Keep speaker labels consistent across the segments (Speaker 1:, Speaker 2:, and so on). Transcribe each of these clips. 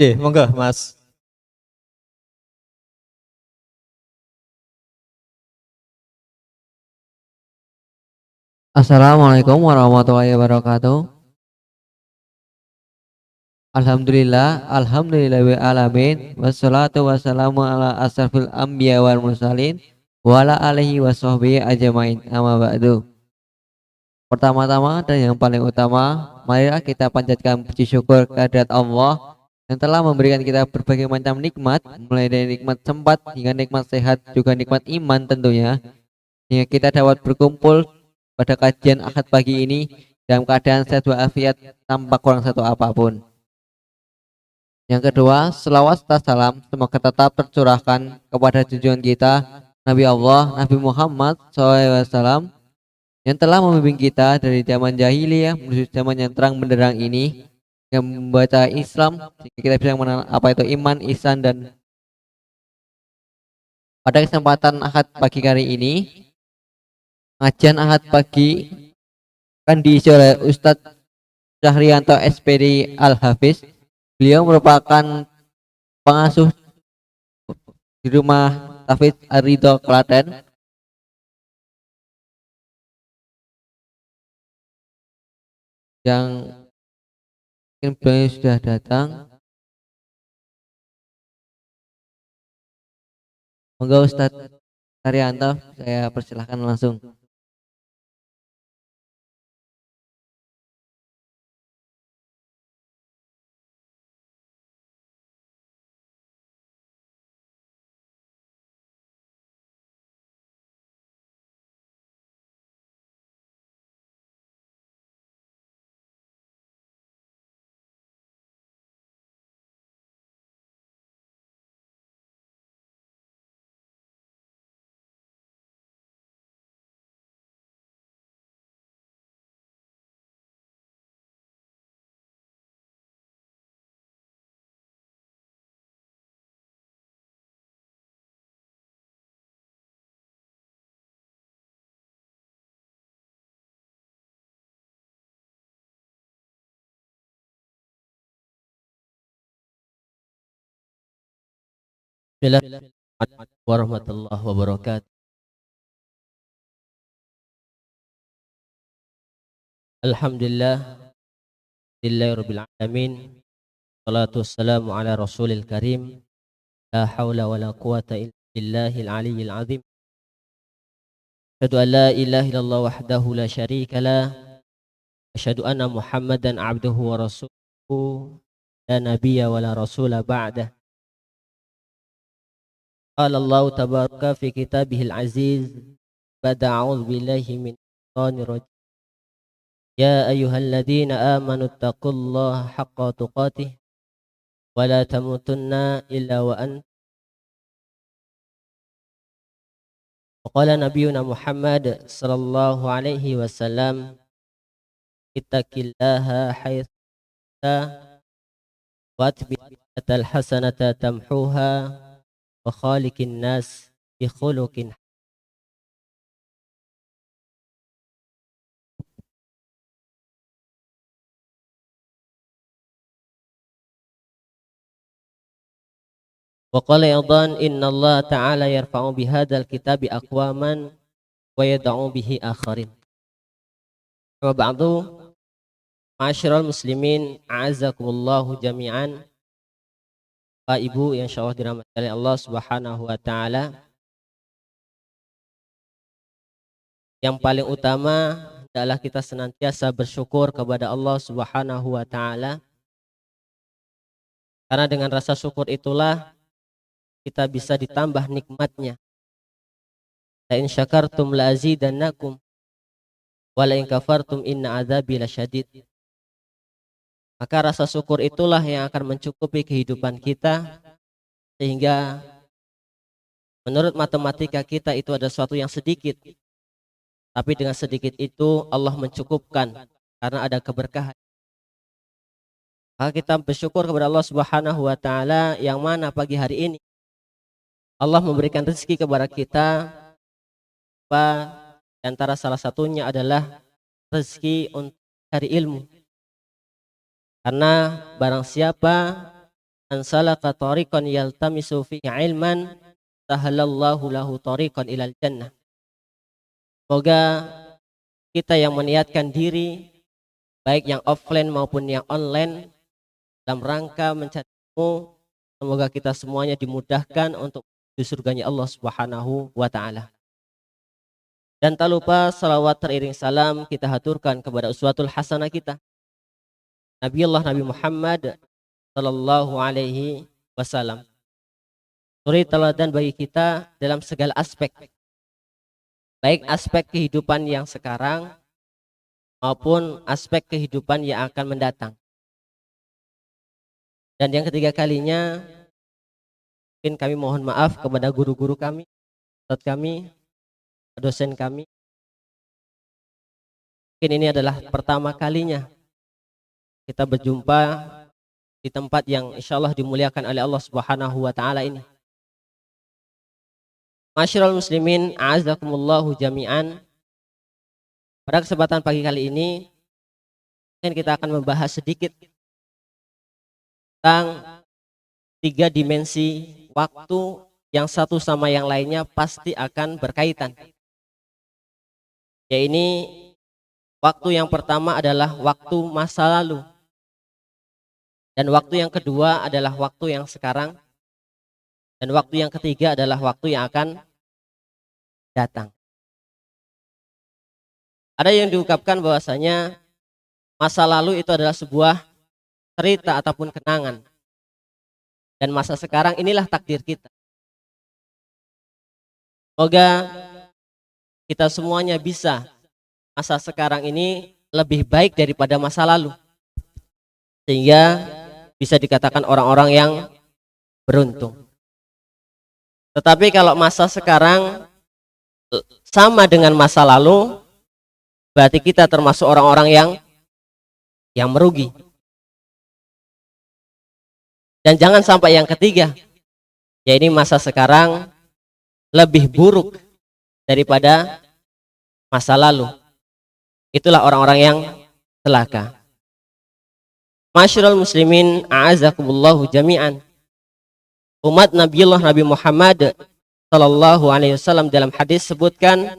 Speaker 1: Oke, monggo Mas.
Speaker 2: Assalamualaikum warahmatullahi wabarakatuh. Alhamdulillah alamin wassalatu wassalamu ala asrafil anbiya wal mursalin wa ala alihi washabbihi ajmain amma ba'du. Pertama-tama dan yang paling utama, marilah kita panjatkan puji syukur kehadirat Allah yang telah memberikan kita berbagai macam nikmat, mulai dari nikmat sempat hingga nikmat sehat, juga nikmat iman tentunya, hingga kita dapat berkumpul pada kajian Ahad pagi ini dalam keadaan sehat walafiat tanpa kurang satu apapun. Yang kedua, selawat serta salam semoga tetap tercurahkan kepada junjungan kita Nabi Allah Nabi Muhammad SAW yang telah membimbing kita dari zaman jahiliyah menuju zaman yang terang benderang ini, yang membaca Islam sehingga kita bisa mengenal apa itu iman, ihsan. Dan pada kesempatan Ahad pagi kali ini, ngajian Ahad pagi akan diisi oleh Ustadz Syahrianto SPD Al-Hafiz. Beliau merupakan pengasuh di rumah Tafid Arido Klaten yang mungkin beliau sudah datang. Monggo Ustadz Syahrianto, saya persilahkan langsung.
Speaker 3: Bismillahirrahmanirrahim warahmatullahi wabarakatuh. Alhamdulillah lillahirabbil alamin. Salatu wassalamu ala rasulil karim. La haula wala quwata illa billahil aliyyil azim. Asyhadu an la ilaha illallah wahdahu la syarika lah. Asyhadu anna Muhammadan abduhu wa rasuluhu. La nabiyya wala rasula ba'dah. Qala Allah tabaraka fi kitabihil aziz. Bada a'udzu billahi min syaitonir rajim. Ya ayyuhalladzina amanu taqullaha haqqa tuqatih wa la tamutunna illa wa antum. Qala nabiyuna Muhammad sallallahu alaihi wasallam, ittaqillaha haitsa watbi'atal hasanata tamhuha wa khaliqin nas bi khuluqin. Wa qala aidan innallaha ta'ala yarfa'u bihadzal kitabi aqwaman wa yad'u bihi akharin. Wa ba'du, ma'asyiral muslimin, a'azzakumullahu jami'an. Pak Ibu yang insyaallah dirahmati oleh Allah Subhanahu wa taala. Yang paling utama adalah kita senantiasa bersyukur kepada Allah Subhanahu wa taala. Karena dengan rasa syukur itulah kita bisa ditambah nikmatnya. La in syakartum la azidannakum wa la in kafartum inna adzabi lasyadid. Maka rasa syukur itulah yang akan mencukupi kehidupan kita, sehingga menurut matematika kita itu ada sesuatu yang sedikit, tapi dengan sedikit itu Allah mencukupkan karena ada keberkahan. Maka kita bersyukur kepada Allah Subhanahu wa taala yang mana pagi hari ini Allah memberikan rezeki kepada kita. Di antara salah satunya adalah rezeki untuk cari ilmu. Karena barang siapa man salaka tariqan yaltamisu fihi ilman sahalallahu lahu tariqan ilal jannah. Semoga kita yang meniatkan diri baik yang offline maupun yang online dalam rangka mencari ilmu, semoga kita semuanya dimudahkan untuk menuju surganya Allah Subhanahu wa taala. Dan tak lupa salawat teriring salam kita haturkan kepada uswatul hasanah kita, Nabi Muhammad sallallahu alaihi wasallam. Suri teladan bagi kita dalam segala aspek, baik aspek kehidupan yang sekarang maupun aspek kehidupan yang akan mendatang. Dan yang ketiga kalinya, mungkin kami mohon maaf kepada guru-guru kami, ustadz kami, dosen kami. Mungkin ini adalah pertama kalinya kita berjumpa di tempat yang insyaallah dimuliakan oleh Allah Subhanahu wa taala ini. Masyiral muslimin, a'azakumullahu jami'an. Pada kesempatan pagi kali ini mungkin kita akan membahas sedikit tentang 3 dimensi waktu yang satu sama yang lainnya pasti akan berkaitan. Ya, ini waktu yang pertama adalah waktu masa lalu. Dan waktu yang kedua adalah waktu yang sekarang. Dan waktu yang ketiga adalah waktu yang akan datang. Ada yang diungkapkan bahwasanya masa lalu itu adalah sebuah cerita ataupun kenangan. Dan masa sekarang inilah takdir kita. Semoga kita semuanya bisa masa sekarang ini lebih baik daripada masa lalu, sehingga bisa dikatakan orang-orang yang beruntung. Tetapi kalau masa sekarang sama dengan masa lalu, berarti kita termasuk orang-orang yang merugi. Dan jangan sampai yang ketiga, ya ini masa sekarang lebih buruk daripada masa lalu. Itulah orang-orang yang celaka. Masyiral muslimin, a'azakumullahu jami'an. Umat Nabi Muhammad sallallahu alaihi wasallam dalam hadis sebutkan,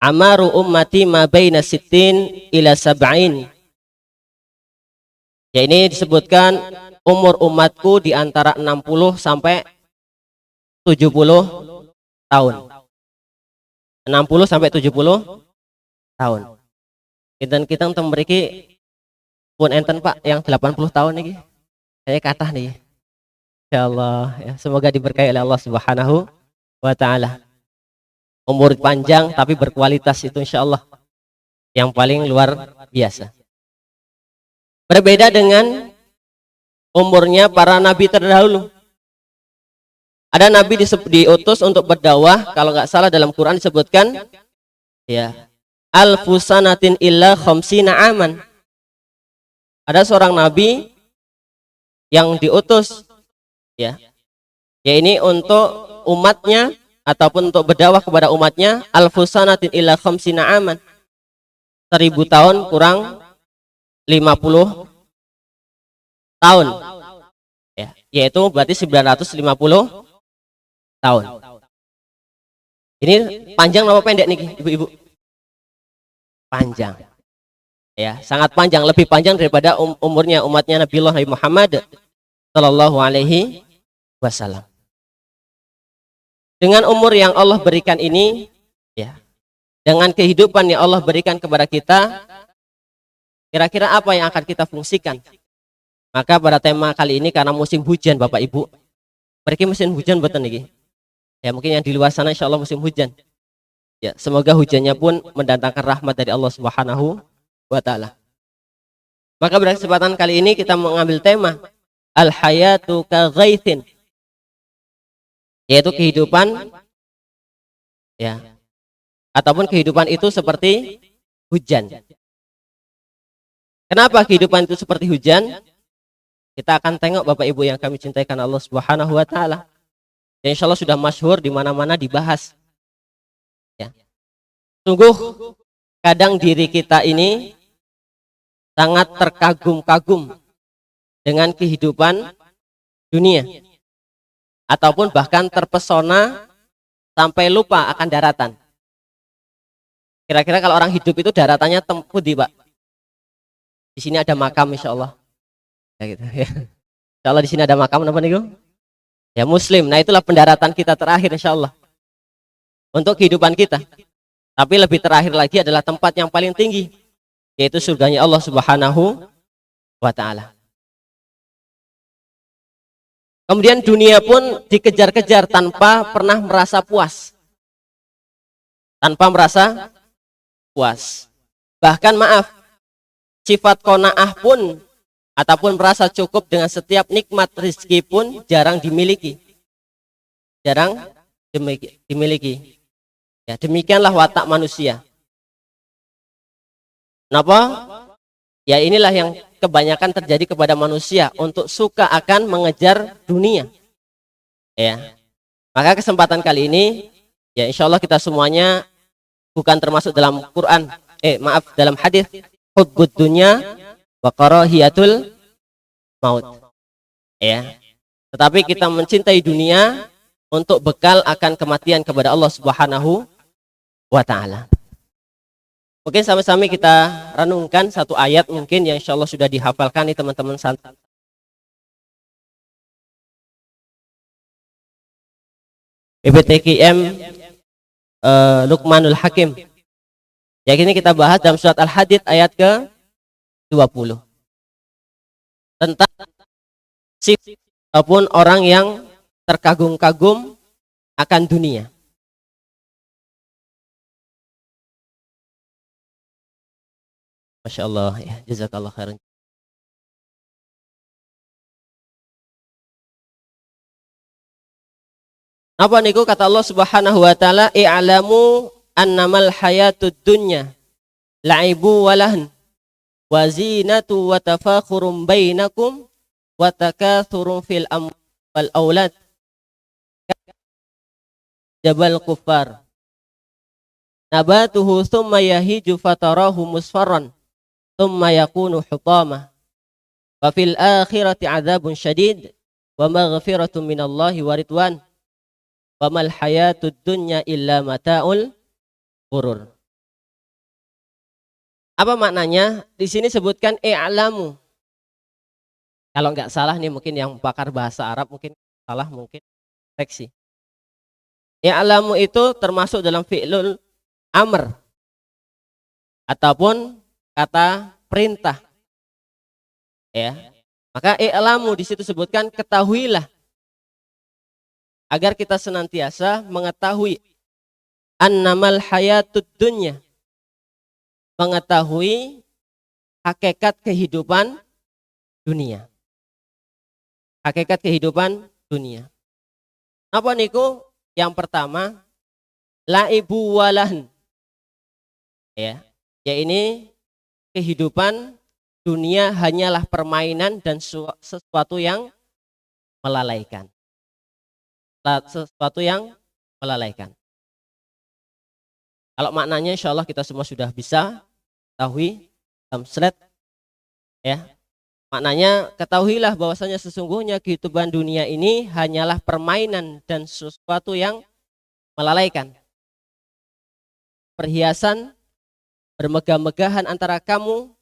Speaker 3: amaru ummati ma baina sittin ila sab'in. Ya, ini disebutkan umur umatku di antara 60 sampai 70 tahun. 60 sampai 70 tahun. Kita untuk memiliki pun enten Pak yang 80 tahun nih. Saya kata nih. Insyaallah ya, semoga diberkahi oleh Allah Subhanahu wa taala. Umur panjang tapi berkualitas itu insyaallah yang paling luar biasa. Berbeda dengan umurnya para nabi terdahulu. Ada nabi diutus untuk berdakwah, kalau nggak salah dalam Quran disebutkan ya, alfusanatin illa khamsina aman. Ada seorang nabi yang diutus ya ini untuk umatnya ataupun untuk berdakwah kepada umatnya, alfusanatin illa khamsina aman. 1000 tahun kurang 50 tahun. Ya, yaitu berarti 950 tahun. Ini panjang apa pendek nih ibu-ibu? Panjang. Ya, sangat panjang, lebih panjang daripada umurnya umatnya Nabi Muhammad sallallahu alaihi wasallam. Dengan umur yang Allah berikan ini, ya, dengan kehidupan yang Allah berikan kepada kita, kira-kira apa yang akan kita fungsikan? Maka pada tema kali ini, karena musim hujan Bapak Ibu, mereka musim hujan betul nih. Ya, mungkin yang di luar sana insya Allah musim hujan. Ya, semoga hujannya pun mendatangkan rahmat dari Allah Subhanahu wa taala. Maka pada kesempatan kali ini kita mengambil tema al-hayatu kaghaithin, yaitu kehidupan ya, ataupun kehidupan itu seperti hujan. Kenapa kehidupan itu seperti hujan? Kita akan tengok Bapak Ibu yang kami cintai karena Allah Subhanahu wa taala. Dan insyaallah sudah masyhur di mana-mana dibahas. Ya. Sungguh kadang diri kita ini sangat terkagum-kagum dengan kehidupan dunia, ataupun bahkan terpesona sampai lupa akan daratan. Kira-kira kalau orang hidup itu daratannya tempuh di Pak. Di sini ada makam insya Allah. Ya gitu ya. Insya Allah di sini ada makam apa nih? Ya Muslim. Nah itulah pendaratan kita terakhir insya Allah untuk kehidupan kita. Tapi lebih terakhir lagi adalah tempat yang paling tinggi, yaitu surganya Allah Subhanahu wa Ta'ala. Kemudian dunia pun dikejar-kejar tanpa pernah merasa puas. Tanpa merasa puas. Bahkan maaf, sifat qanaah pun ataupun merasa cukup dengan setiap nikmat rezeki pun jarang dimiliki. Jarang dimiliki. Ya, demikianlah watak manusia. Kenapa? Ya inilah yang kebanyakan terjadi kepada manusia, untuk suka akan mengejar dunia. Ya. Maka kesempatan kali ini ya insya Allah kita semuanya bukan termasuk dalam Quran, dalam hadis hubbud dunya wa karahiyatul maut. Ya. Tetapi kita mencintai dunia untuk bekal akan kematian kepada Allah Subhanahu wa Ta'ala. Mungkin sama-sama kita renungkan satu ayat mungkin yang insya Allah sudah dihafalkan nih teman-teman santai. PPTKM Luqmanul Hakim. Ya ini kita bahas dalam surat Al-Hadid ayat ke-20. Tentang sifat ataupun orang yang terkagum-kagum akan dunia. Masya Allah ya, jazakallah khairan. Apa niku kata Allah Subhanahu wa Ta'ala, i'lamu annamal hayatud dunya la'ibu walahn wa zinatu wa tafakhurum bainakum wa takathurun fil amwal wal aulad jabal kuffar nabatuhu thumma yahiju fatarahu musfarran thumma yakunu hutama wa fil akhirati adzabun syadid wa maghfiratun minallahi wa ridwan wa mal hayatud dunya illa mata'ul ghurur. Apa maknanya? Di sini sebutkan i'lamu. Kalau nggak salah nih mungkin yang pakar bahasa Arab mungkin salah, mungkin koreksi. I'lamu itu termasuk dalam fi'lul amr ataupun kata perintah. Ya. Maka i'lamu di situ sebutkan ketahuilah, agar kita senantiasa mengetahui annamal hayatud dunya, mengetahui hakikat kehidupan dunia. Hakikat kehidupan dunia. Apa niku? Yang pertama, laibu walahn. Ya, ini kehidupan dunia hanyalah permainan dan sesuatu yang melalaikan. Sesuatu yang melalaikan. Kalau maknanya insya Allah kita semua sudah bisa ketahui dalam slide. Ya, maknanya ketahuilah bahwasanya sesungguhnya kehidupan dunia ini hanyalah permainan dan sesuatu yang melalaikan. Perhiasan, bermegah-megahan antara kamu,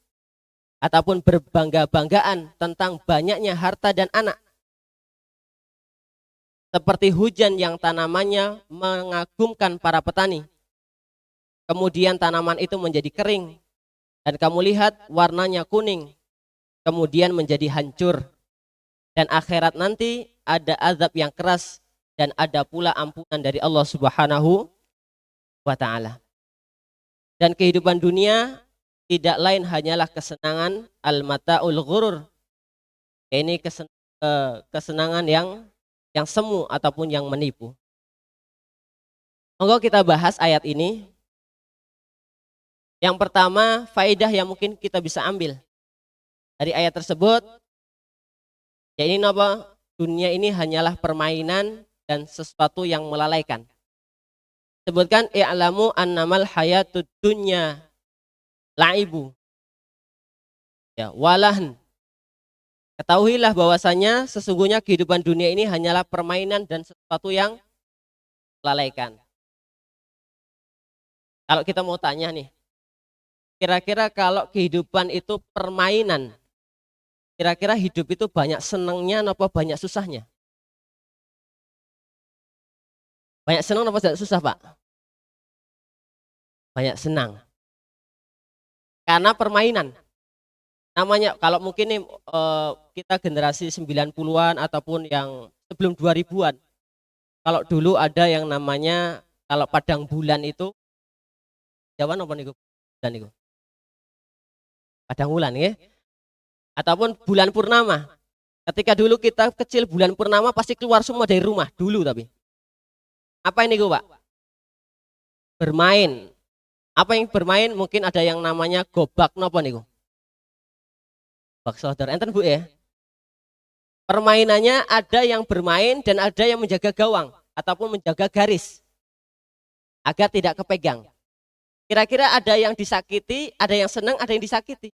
Speaker 3: ataupun berbangga-banggaan tentang banyaknya harta dan anak. Seperti hujan yang tanamannya mengagumkan para petani. Kemudian tanaman itu menjadi kering. Dan kamu lihat warnanya kuning. Kemudian menjadi hancur. Dan akhirat nanti ada azab yang keras. Dan ada pula ampunan dari Allah Subhanahu wa Ta'ala. Dan kehidupan dunia tidak lain hanyalah kesenangan al-mata'ul ghurur. Ini kesenangan yang semu ataupun yang menipu. Monggo kita bahas ayat ini. Yang pertama, faedah yang mungkin kita bisa ambil dari ayat tersebut, ya ini apa? Dunia ini hanyalah permainan dan sesuatu yang melalaikan. Sebutkan i'lamu annamal hayatud dunya laibu. Ya, walahn. Ketahuilah bahwasanya sesungguhnya kehidupan dunia ini hanyalah permainan dan sesuatu yang melalaikan. Kalau kita mau tanya nih, kira-kira kalau kehidupan itu permainan, kira-kira hidup itu banyak senangnya apa banyak susahnya? Banyak senang apa banyak susah, Pak? Banyak senang. Karena permainan. Namanya kalau mungkin nih kita generasi 90-an ataupun yang sebelum 2000-an. Kalau dulu ada yang namanya kalau padang bulan itu Jawa apa niku? Bulan niku. Padang bulan ya. Ataupun bulan purnama. Ketika dulu kita kecil bulan purnama pasti keluar semua dari rumah dulu tapi. Apa ini Pak? Bermain. Apa yang bermain? Mungkin ada yang namanya gobak napa niku? Gobak saudara enten Bu ya. Permainannya ada yang bermain dan ada yang menjaga gawang ataupun menjaga garis agar tidak kepegang. Kira-kira ada yang disakiti, ada yang senang, ada yang disakiti.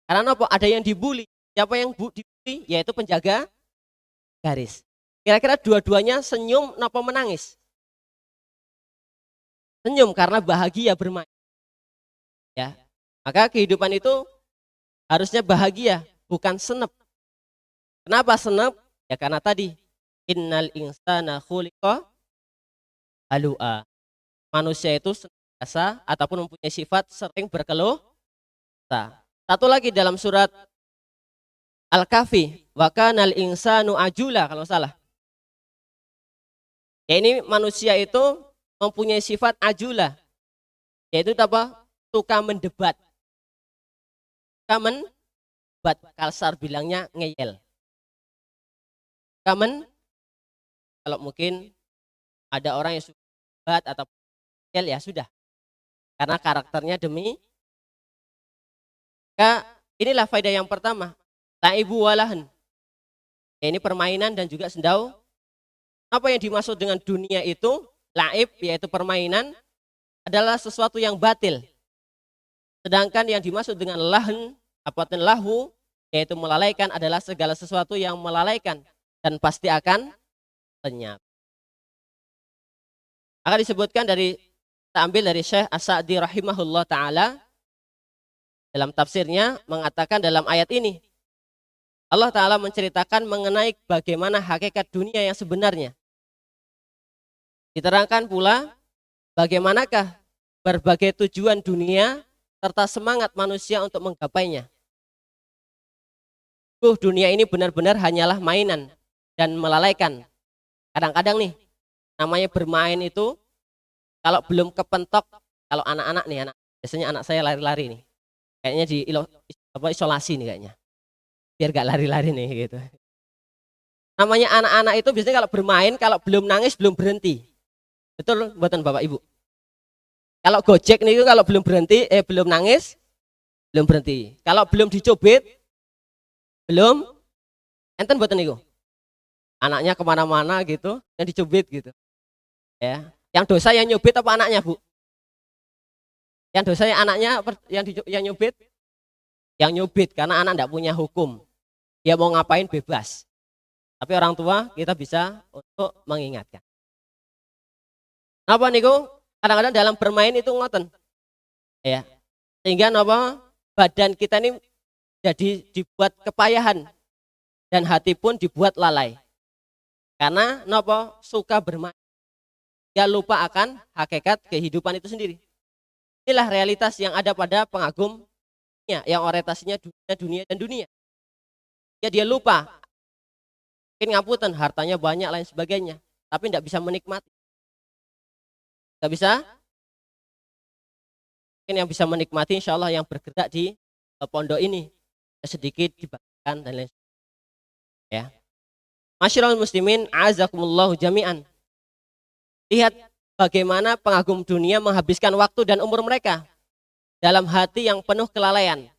Speaker 3: Karena apa? Ada yang dibully. Siapa yang dibully? Yaitu penjaga garis. Kira-kira dua-duanya senyum napa menangis? Senyum karena bahagia bermain. Ya. Maka kehidupan itu harusnya bahagia, bukan senep. Kenapa senep? Ya karena tadi innal insana khuliqa halu'a. Manusia itu senantiasa ataupun mempunyai sifat sering berkeluh kesah. Satu lagi dalam surat Al-Kahfi, wa kanal insanu ajula kalau salah. Ya ini manusia itu mempunyai sifat ajula. Yaitu apa? Suka mendebat. Suka mendebat. Kalsar bilangnya ngeyel. Kamen, kalau mungkin ada orang yang suka debat atau ngeyel ya sudah. Karena karakternya demi. Maka inilah faedah yang pertama. Laibu walahan. Ya, ini permainan dan juga sendau. Apa yang dimaksud dengan dunia itu? Laib yaitu permainan adalah sesuatu yang batil. Sedangkan yang dimaksud dengan lahan, apaten lahu, yaitu melalaikan adalah segala sesuatu yang melalaikan dan pasti akan lenyap. Akan disebutkan dari kita ambil dari Syekh As-Sa'di rahimahullah taala dalam tafsirnya mengatakan dalam ayat ini Allah taala menceritakan mengenai bagaimana hakikat dunia yang sebenarnya. Diterangkan pula bagaimanakah berbagai tujuan dunia serta semangat manusia untuk menggapainya. Dunia ini benar-benar hanyalah mainan dan melalaikan. Kadang-kadang nih namanya bermain itu kalau belum kepentok, kalau anak-anak nih biasanya anak saya lari-lari nih. Kayaknya di isolasi nih kayaknya. Biar gak lari-lari nih gitu. Namanya anak-anak itu biasanya kalau bermain kalau belum nangis belum berhenti. Betul buatan Bapak Ibu. Kalau Gojek nih kalau belum berhenti belum nangis belum berhenti. Kalau belum dicubit belum enten buatan niku. Anaknya kemana-mana gitu, yang dicubit gitu. Ya, yang dosa yang nyubit apa anaknya Bu? Yang dosa yang anaknya yang nyubit? Yang nyubit karena anak tidak punya hukum. Dia mau ngapain bebas. Tapi orang tua kita bisa untuk mengingatkan. Apa niku? Kadang-kadang dalam bermain itu ngoten. Ya. Sehingga apa? Badan kita ini jadi dibuat kepayahan dan hati pun dibuat lalai. Karena nopo suka bermain. Dia lupa akan hakikat kehidupan itu sendiri. Inilah realitas yang ada pada pengagum yang orientasinya dunia dan dunia. Ya dia lupa. Mungkin ngapunten hartanya banyak lain sebagainya, tapi tidak bisa menikmati. Tidak bisa. Mungkin yang bisa menikmati insya Allah yang bergerak di pondok ini sedikit dibagikan dan lain sebagainya. Ya. Masyarul muslimin azakumullahu jami'an. Lihat bagaimana pengagum dunia menghabiskan waktu dan umur mereka dalam hati yang penuh kelalaian.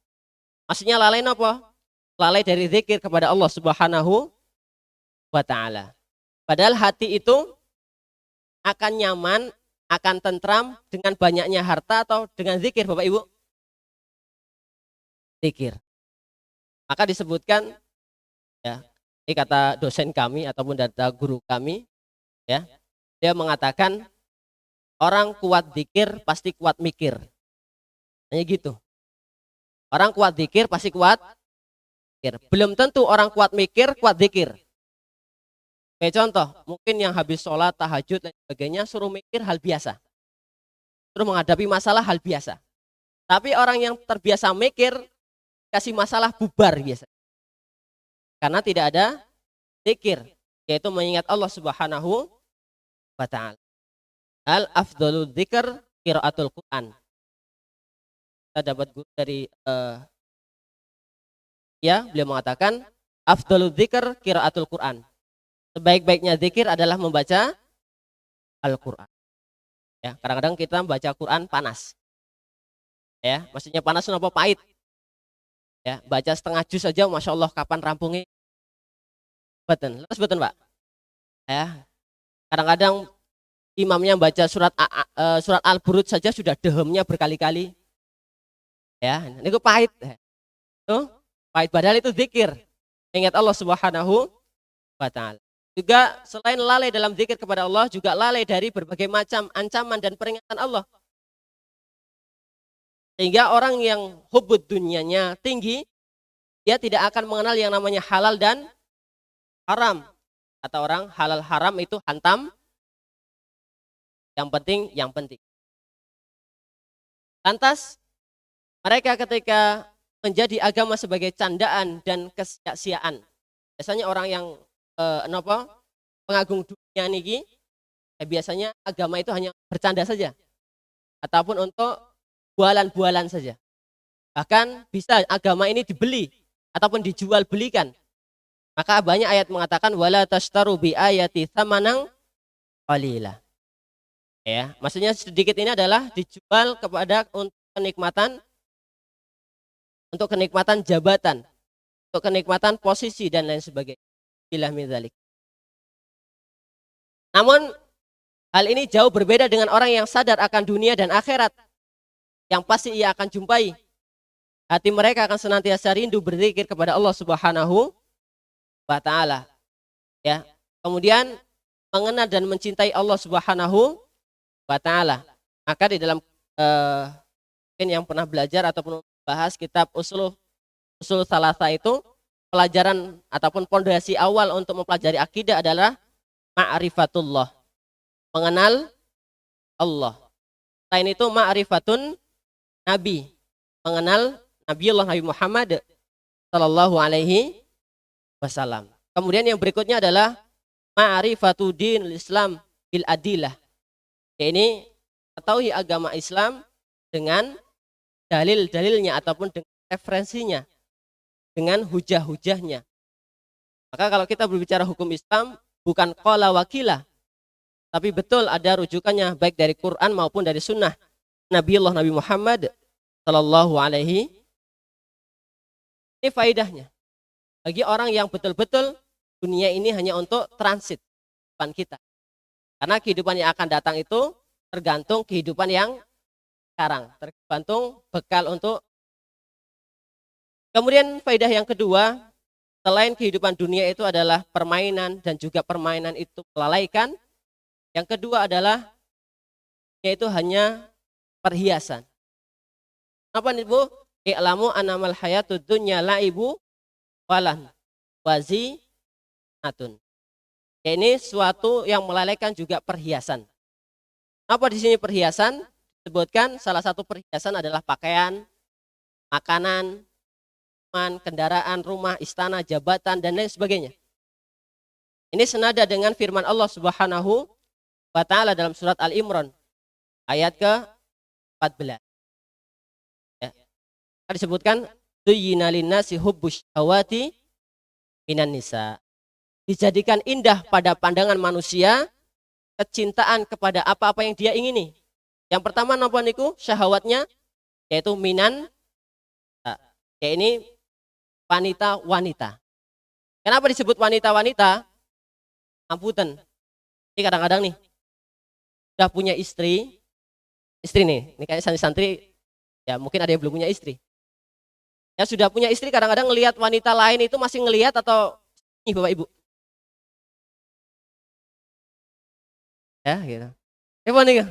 Speaker 3: Maksudnya lalai apa? Lalai dari zikir kepada Allah Subhanahu wa taala. Padahal hati itu akan nyaman, akan tentram dengan banyaknya harta atau dengan zikir Bapak Ibu? Zikir. Maka disebutkan Ya, ini kata dosen kami ataupun data guru kami, ya. Dia mengatakan orang kuat zikir pasti kuat mikir. Hanya gitu. Orang kuat zikir pasti kuat mikir. Belum tentu orang kuat mikir kuat zikir. Kayak contoh, mungkin yang habis sholat, tahajud dan sebagainya suruh mikir hal biasa. Suruh menghadapi masalah hal biasa. Tapi orang yang terbiasa mikir kasih masalah bubar biasa. Karena tidak ada zikir, yaitu mengingat Allah Subhanahu wa taala. Al afdalul dzikr qiraatul Quran. Kita dapat guru dari beliau mengatakan afdalul dzikr qiraatul Quran. Sebaik-baiknya zikir adalah membaca Al-Qur'an. Ya, kadang-kadang kita membaca Quran panas. Ya, maksudnya panas kenapa pahit? Ya, baca setengah juz saja Masya Allah kapan rampungnya? Betul, lepas betul Pak. Ya, kadang-kadang imamnya baca surat Al-Buruj saja sudah dehemnya berkali-kali. Ya, ini itu pahit. Tuh, pahit padahal itu zikir. Ingat Allah Subhanahu wa taala. Juga selain lalai dalam zikir kepada Allah, juga lalai dari berbagai macam ancaman dan peringatan Allah. Sehingga orang yang hubud dunianya tinggi, dia tidak akan mengenal yang namanya halal dan haram. Kata orang, halal haram itu hantam. Yang penting. Lantas, mereka ketika menjadi agama sebagai candaan dan kesia-siaan. Biasanya orang yang pengagung dunia niki, biasanya agama itu hanya bercanda saja. Ataupun untuk bualan-bualan saja. Bahkan bisa agama ini dibeli ataupun dijual belikan. Maka banyak ayat mengatakan wala tashtaru bi ayati tsamanan qalila. Ya, maksudnya sedikit ini adalah dijual kepada untuk kenikmatan jabatan, untuk kenikmatan posisi dan lain sebagainya. Bilah min dzalik. Namun hal ini jauh berbeda dengan orang yang sadar akan dunia dan akhirat yang pasti ia akan jumpai. Hati mereka akan senantiasa rindu berzikir kepada Allah Subhanahu wa taala. Ya. Kemudian mengenal dan mencintai Allah Subhanahu wa taala. Maka di dalam mungkin yang pernah belajar ataupun bahas kitab usul salasa itu, pelajaran ataupun pondasi awal untuk mempelajari akidah adalah ma'rifatullah, mengenal Allah. Selain itu ma'rifatun Nabi, mengenal Nabiullah Nabi Muhammad sallallahu alaihi wasallam. Kemudian yang berikutnya adalah ma'rifatu dinul Islam bil adilah. Ini ketahui agama Islam dengan dalil-dalilnya ataupun dengan referensinya, dengan hujah-hujahnya. Maka kalau kita berbicara hukum Islam bukan qala wakilah, tapi betul ada rujukannya baik dari Quran maupun dari sunnah Nabiullah Nabi Muhammad sallallahu alaihi. Ini faedahnya bagi orang yang betul-betul dunia ini hanya untuk transit depan kita. Karena kehidupan yang akan datang itu tergantung kehidupan yang sekarang, tergantung bekal untuk. Kemudian faedah yang kedua, selain kehidupan dunia itu adalah permainan dan juga permainan itu melalaikan. Yang kedua adalah yaitu hanya perhiasan. Apa nih Bu? I'lamu annamal hayatud dunya laibu walan wazinatun. Ini suatu yang melalaikan juga perhiasan. Apa di sini perhiasan? Disebutkan salah satu perhiasan adalah pakaian, makanan, kendaraan, rumah, istana, jabatan dan lain sebagainya. Ini senada dengan firman Allah Subhanahu wa taala dalam surat Al-Imran ayat ke-14. Ya. Disebutkan zuyyina linnasi hubbus syahawati minan nisa. Dijadikan indah pada pandangan manusia kecintaan kepada apa-apa yang dia ingini. Yang pertama napa niku? Syahwatnya yaitu minan, ya ini wanita. Kenapa disebut wanita-wanita? Ampunten. Ini kadang-kadang nih sudah punya istri nih, ini kayak santri ya mungkin ada yang belum punya istri. Ya sudah punya istri kadang-kadang ngelihat wanita lain itu masih ngelihat atau Nih Bapak Ibu. Ya, gitu. Nih?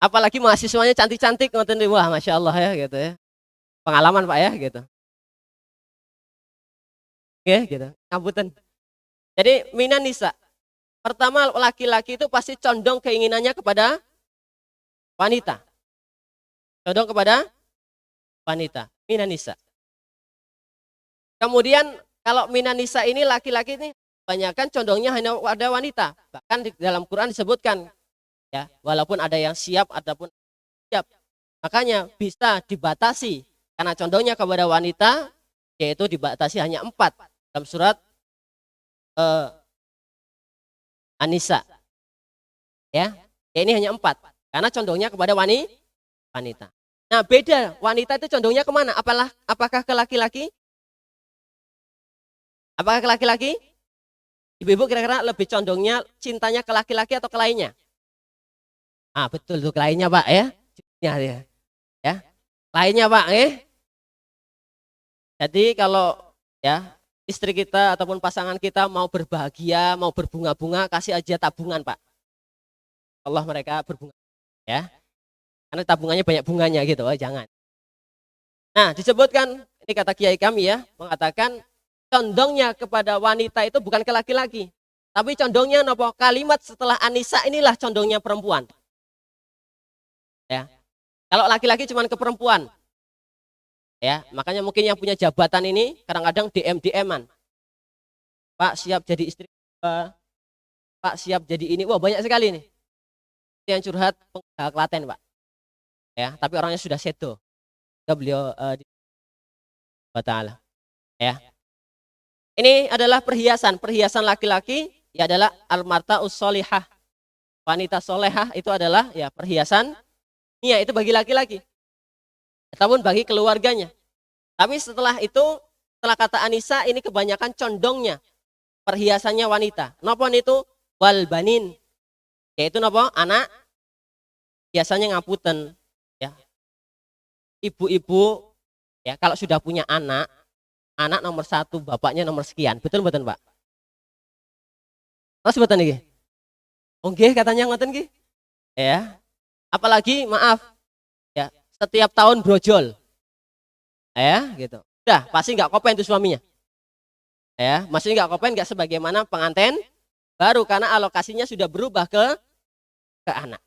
Speaker 3: Apalagi mahasiswanya cantik-cantik ngoten niku. Wah, Masya Allah ya gitu ya. Pengalaman Pak ya gitu. Ya, gitu. Ngapunten. Jadi minan nisa. Pertama laki-laki itu pasti condong keinginannya kepada wanita. Condong kepada wanita. Minan nisa. Kemudian kalau minan nisa ini laki-laki ini kebanyakan condongnya hanya pada wanita. Bahkan di dalam Quran disebutkan ya, walaupun ada yang siap ataupun siap. Makanya bisa dibatasi karena condongnya kepada wanita, yaitu dibatasi hanya 4 dalam surat An-Nisa. Ya, ini hanya 4 karena condongnya kepada wanita. Nah, beda wanita itu condongnya kemana? Apakah ke laki-laki? Apakah ke laki-laki? Ibu-ibu kira-kira lebih condongnya cintanya ke laki-laki atau ke lainnya? Ah, betul tuh ke lainnya Pak ya. Ya. Lainnya Pak, Jadi kalau ya istri kita ataupun pasangan kita mau berbahagia, mau berbunga-bunga, kasih aja tabungan Pak. Allah mereka berbunga ya. Karena tabungannya banyak bunganya gitu, jangan. Nah, disebutkan ini kata kiai kami ya, mengatakan condongnya kepada wanita itu bukan ke laki-laki, tapi condongnya nopo kalimat setelah Anisa inilah condongnya perempuan. Ya. Kalau laki-laki cuma ke perempuan. Ya, makanya mungkin yang punya jabatan ini kadang-kadang DM-DM-an. Pak siap jadi istri, Pak siap jadi ini. Wah, banyak sekali nih. Yang curhat pengusaha Klaten, Pak. Ya, tapi orangnya sudah sedo. Beliau Ta'ala. Ya. Ini adalah perhiasan laki-laki ya adalah al-marta'us sholihah. Wanita solehah itu adalah ya perhiasan. Iya, itu bagi laki-laki. Ataupun bagi keluarganya. Tapi setelah itu, setelah kata Anisa ini kebanyakan condongnya perhiasannya wanita. Napa itu wal banin. Yaitu napa? Anak. Biasanya ngapunten ya. Ibu-ibu ya kalau sudah punya anak nomor 1, bapaknya nomor sekian. Betul betul Pak? Terus betul nih? Nggih katanya ngoten nggih. Ya. Apalagi maaf ya, setiap tahun brojol. Ya, gitu. Udah, pasti nggak kopen itu suaminya. Ya, maksudnya nggak kopen nggak sebagaimana pengantin baru karena alokasinya sudah berubah ke anak.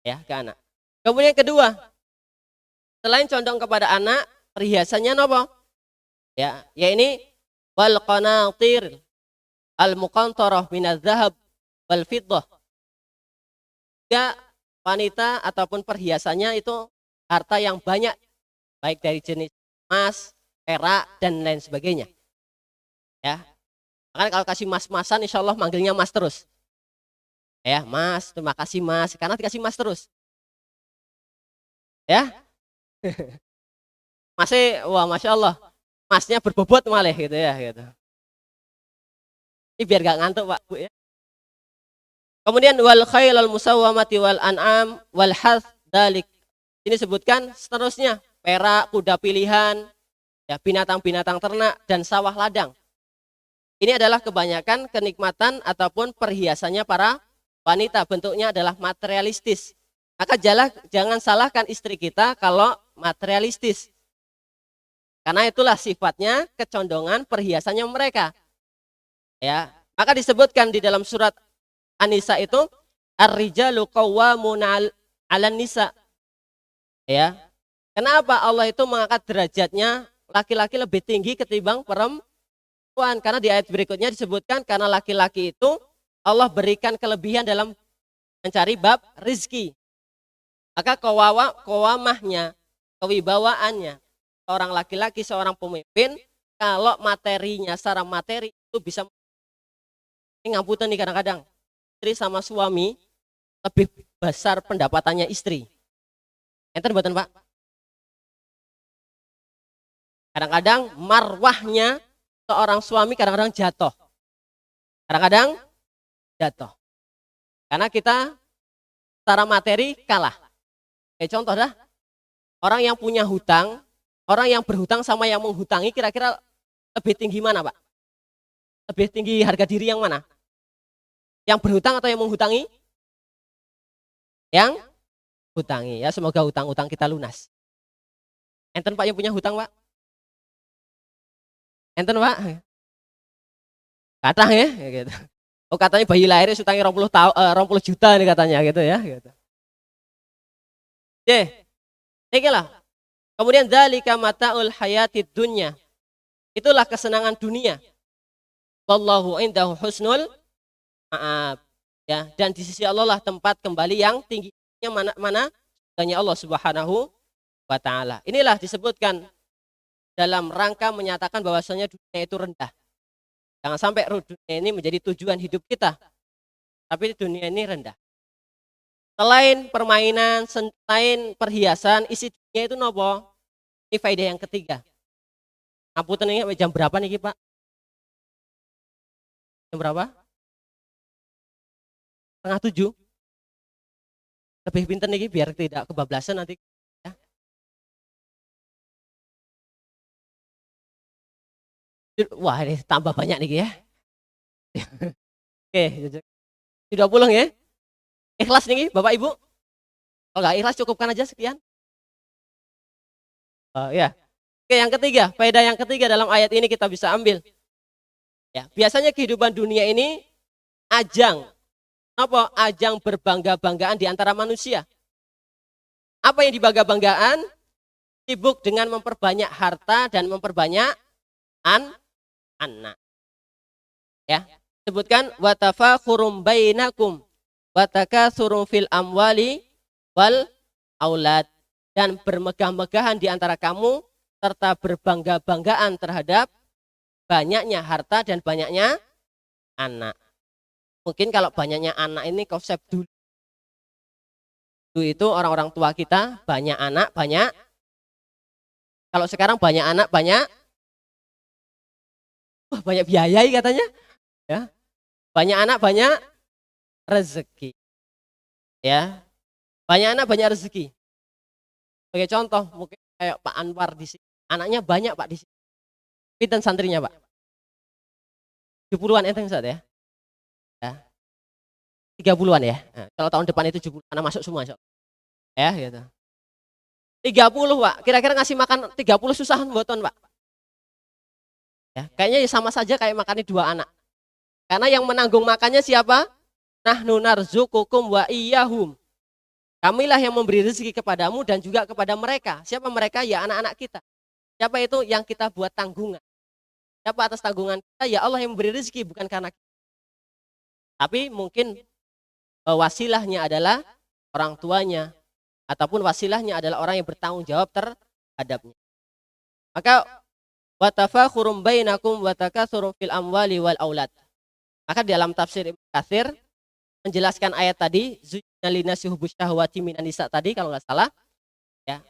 Speaker 3: Ya, ke anak. Kemudian kedua, selain condong kepada anak, perhiasannya nopo? Ya ini wal qanatir al muqantarah minadz zahab wal fiddah. Ya, wanita ataupun perhiasannya itu harta yang banyak baik dari jenis emas, perak dan lain sebagainya. Ya. Makanya kalau kasih mas-masan insya Allah manggilnya mas terus. Ya, mas, terima kasih mas, karena dikasih mas terus. Ya. Masih, wah Masya Allah, masnya berbobot malah gitu ya. Gitu. Ini biar gak ngantuk Pak Bu ya. Kemudian wal khailal musawwamati wal an'am wal hath dalik. Ini sebutkan seterusnya, perak, kuda pilihan, ya binatang-binatang ternak dan sawah ladang. Ini adalah kebanyakan kenikmatan ataupun perhiasannya para wanita, bentuknya adalah materialistis. Maka jangan salahkan istri kita kalau materialistis. Karena itulah sifatnya kecondongan perhiasannya mereka. Ya, maka disebutkan di dalam surat An-Nisa itu ar-rijalu qawwamuna 'alan nisa. Ya. Kenapa Allah itu mengangkat derajatnya laki-laki lebih tinggi ketimbang perempuan? Karena di ayat berikutnya disebutkan karena laki-laki itu Allah berikan kelebihan dalam mencari bab rizki. Maka kawamahnya, kewibawaannya seorang laki-laki, seorang pemimpin, kalau materinya secara materi itu bisa ngapunten nih kadang-kadang istri sama suami lebih besar pendapatannya istri. Enten mboten Pak? Kadang-kadang marwahnya seorang suami kadang-kadang jatuh. Kadang-kadang jatuh. Karena kita secara materi kalah. Contoh dah, orang yang punya hutang, orang yang berhutang sama yang menghutangi kira-kira lebih tinggi mana Pak? Lebih tinggi harga diri yang mana? Yang berhutang atau yang menghutangi? Yang hutangi ya, semoga hutang-hutang kita lunas. Enten Pak yang punya hutang Pak? Enten Pak? Katah ya gitu. Oh katanya bayi lahir utangnya 20 tahun 20 juta nih katanya gitu ya gitu. Oke. Niki lah. Kemudian dzalika mataul hayatid dunya. Itulah kesenangan dunia. Wallahu indahu husnul ma'ab. Ya, dan di sisi Allah lah tempat kembali yang tingginya mana tanya Allah Subhanahu wa taala. Inilah disebutkan dalam rangka menyatakan bahwasanya dunia itu rendah. Jangan sampai dunia ini menjadi tujuan hidup kita. Tapi dunia ini rendah. Selain permainan, selain perhiasan, isi dunia itu nopo? Ini faedah yang ketiga. Ngapunten ini jam berapa nih Pak? Jam berapa? 6:30. Lebih pinter nih biar tidak kebablasan nanti. Ya. Wah ini tambah banyak nih ya. Oke, sudah pulang ya. Ikhlas nih Bapak Ibu. Kalau nggak ikhlas cukupkan aja sekian. Oh ya. Oke, yang ketiga, faedah yang ketiga dalam ayat ini kita bisa ambil. Ya, biasanya kehidupan dunia ini ajang apa? Ajang berbangga-banggaan di antara manusia. Apa yang dibangga-banggaan? Sibuk dengan memperbanyak harta dan memperbanyak anak. Ya, sebutkan watafakhurum bainakum watakatsurun fil amwali wal aulad, dan bermegah-megahan di antara kamu serta berbangga-banggaan terhadap banyaknya harta dan banyaknya anak. Mungkin kalau banyaknya anak ini konsep dulu. Dulu itu orang-orang tua kita banyak anak, banyak. Kalau sekarang banyak anak, banyak. Wah, banyak biaya katanya. Ya. Banyak anak, banyak rezeki. Ya. Banyak anak, banyak rezeki. Sebagai contoh, mungkin kayak Pak Anwar di sini. Anaknya banyak Pak di sini. Pinten santrinya Pak? 70-an enteng Ustaz ya. Ya. 30-an ya. Nah, kalau tahun depan itu 70 anak masuk semua. Ya gitu. 30 Pak. Kira-kira ngasih makan 30 susah mboten Pak? Ya, kayaknya sama saja kayak makannya 2 anak. Karena yang menanggung makannya siapa? Nahnu narzukukum wa iyyahum. Kamilah yang memberi rezeki kepadamu dan juga kepada mereka. Siapa mereka? Ya anak-anak kita. Siapa itu? Yang kita buat tanggungan. Siapa atas tanggungan kita? Ya Allah yang memberi rezeki, bukan karena kita. Tapi mungkin wasilahnya adalah orang tuanya, ataupun wasilahnya adalah orang yang bertanggung jawab terhadapnya. Maka watafakhurum bainakum watakatsurum fil amwali wal aulad. Maka dalam tafsir Ibnu Katsir menjelaskan ayat tadi, zuyyina linnasi hubbus syahawati minan nisa tadi kalau nggak salah, ya.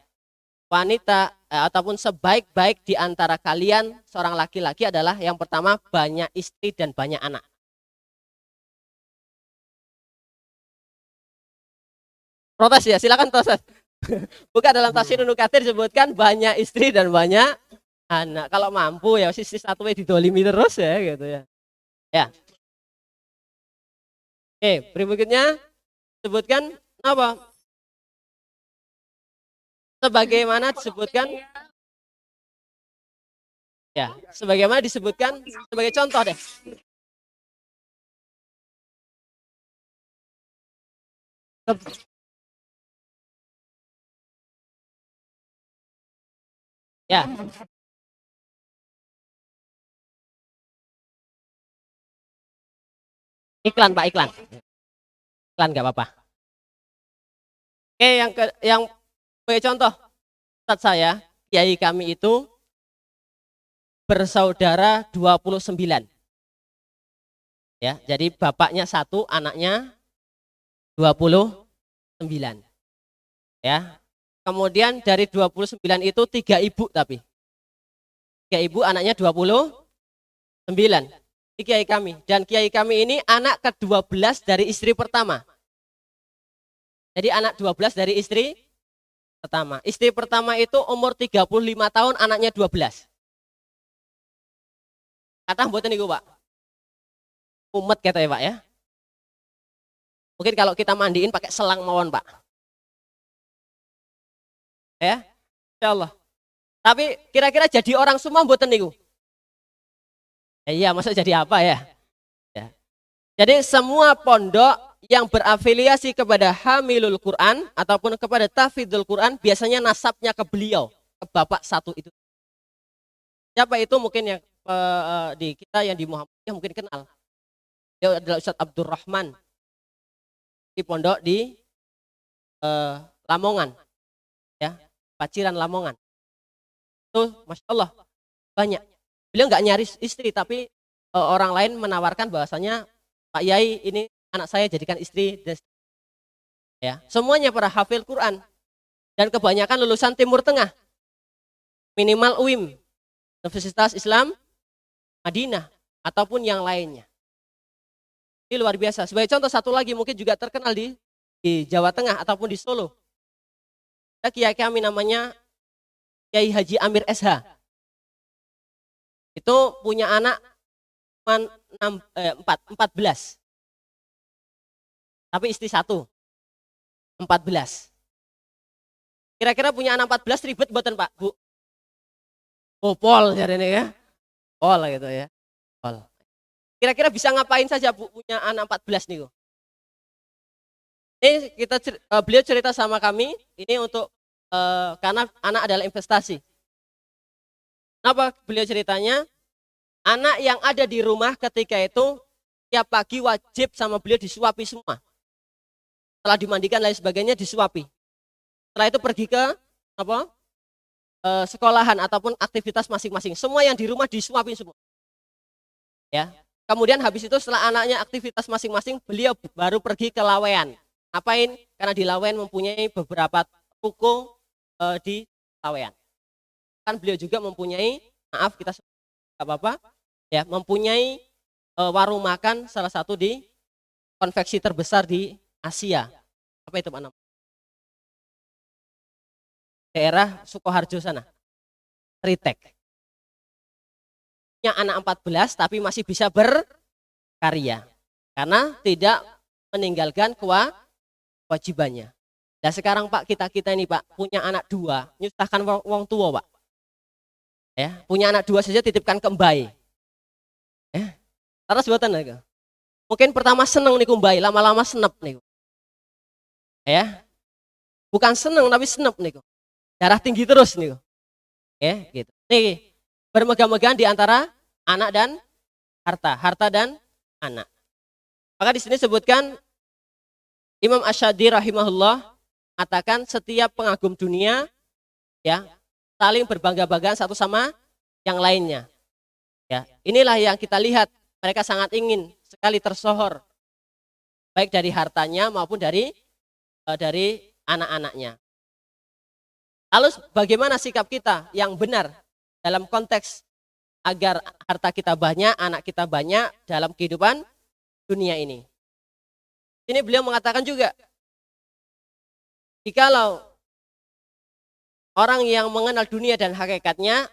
Speaker 3: Wanita ataupun sebaik-baik di antara kalian seorang laki-laki adalah yang pertama banyak istri dan banyak anak. Protes ya, silakan protes. Bukan dalam tafsir Ibnu Katsir disebutkan banyak istri dan banyak anak. Kalau mampu ya sisi satu didolimi terus ya gitu ya. Ya. Oke, berikutnya sebutkan apa? Sebagaimana disebutkan ya, sebagaimana disebutkan sebagai contoh deh. Ya. Iklan Pak, iklan. Iklan nggak apa-apa. Oke, yang sebagai contoh, Ustadz saya, kiai kami itu bersaudara 29. Ya, jadi bapaknya 1, anaknya 29. Ya. Kemudian dari 29 itu 3 ibu tapi. 3 ibu anaknya 29. Ini kiai kami, dan kiai kami ini anak ke-12 dari istri pertama. Jadi anak 12 dari istri pertama. Istri pertama itu umur 35 tahun, anaknya 12. Kata mboten niku, Pak. Mumet kata ya Pak ya. Mungkin kalau kita mandiin pakai selang mawon Pak. Ya, insya Allah. Tapi kira-kira jadi orang semua mboten niku. Iya, masa jadi apa ya? Ya. Jadi semua pondok yang berafiliasi kepada Hamilul Quran ataupun kepada Tahfidzul Quran biasanya nasabnya ke beliau, ke bapak satu itu. Siapa itu mungkin yang di kita yang di Muhammadiyah mungkin kenal. Dia adalah Ustadz Abdurrahman di pondok di Lamongan, ya, Paciran Lamongan. Itu Masya Allah banyak. Beliau nggak nyari istri tapi orang lain menawarkan bahwasanya Pak Yai ini anak saya jadikan istri dan ya semuanya para hafil Quran dan kebanyakan lulusan Timur Tengah, minimal UIM Universitas Islam Madinah ataupun yang lainnya. Ini luar biasa. Sebagai contoh satu lagi mungkin juga terkenal di Jawa Tengah ataupun di Solo. Ada kiai kami namanya Kiai Haji Amir SH. Itu punya anak 14. Tapi istri 1. 14. Kira-kira punya anak 14 ribet buatan Pak, Bu? Oh, pol jarene ya. Pol gitu ya. Pol. Kira-kira bisa ngapain saja Bu punya anak 14 nih? Ini beliau cerita sama kami, ini untuk karena anak adalah investasi. Kenapa beliau ceritanya? Anak yang ada di rumah ketika itu tiap pagi wajib sama beliau disuapi semua. Setelah dimandikan lain sebagainya disuapi. Setelah itu pergi ke sekolahan ataupun aktivitas masing-masing. Semua yang di rumah disuapin semua. Ya. Kemudian habis itu setelah anaknya aktivitas masing-masing, beliau baru pergi ke Lawean. Ngapain? Karena di Lawean mempunyai beberapa ruko di Lawean. Kan beliau juga mempunyai, maaf kita nggak apa-apa, ya mempunyai warung makan salah satu di konveksi terbesar di Asia. Apa itu Pak namanya? Daerah Sukoharjo sana. Tritek. Yang anak 14 tapi masih bisa berkarya karena tidak meninggalkan kewajibannya. Nah sekarang Pak kita ini Pak punya anak 2 nyusahkan wong tua Pak. Ya, punya anak 2 saja titipkan ke mbai. Ya. Terus buatan niku. Mungkin pertama seneng niku mbai, lama-lama senep niku. Ya. Bukan seneng tapi senep niku. Darah tinggi terus niku. Ya, gitu. Nih, bermegah-megahan di antara anak dan harta dan anak. Maka di sini sebutkan Imam Asy'adi rahimahullah katakan setiap pengagum dunia ya saling berbangga-banggaan satu sama yang lainnya. Ya, inilah yang kita lihat, mereka sangat ingin sekali tersohor baik dari hartanya maupun dari anak-anaknya. Lalu bagaimana sikap kita yang benar dalam konteks agar harta kita banyak, anak kita banyak dalam kehidupan dunia ini? Ini beliau mengatakan juga, jikalau orang yang mengenal dunia dan hakikatnya,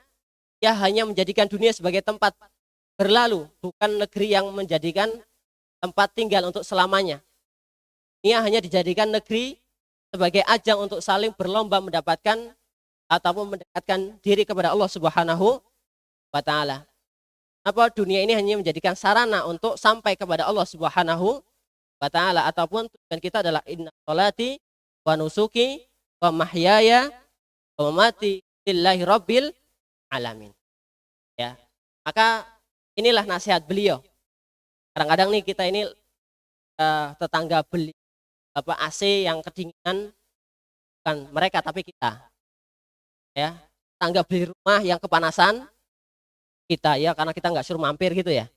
Speaker 3: dia hanya menjadikan dunia sebagai tempat berlalu, bukan negeri yang menjadikan tempat tinggal untuk selamanya. Dia hanya dijadikan negeri sebagai ajang untuk saling berlomba mendapatkan ataupun mendekatkan diri kepada Allah Subhanahu wa taala. Apa dunia ini hanya menjadikan sarana untuk sampai kepada Allah Subhanahu wa taala ataupun tujuan kita adalah inna sholati wa nusuki wa mahyaya wa mamati lillahi rabbil alamin. Ya. Maka inilah nasihat beliau. Kadang-kadang nih kita ini tetangga beli AC yang kedinginan, bukan mereka tapi kita. Ya, tetangga beli rumah yang kepanasan kita ya karena kita nggak suruh mampir gitu ya.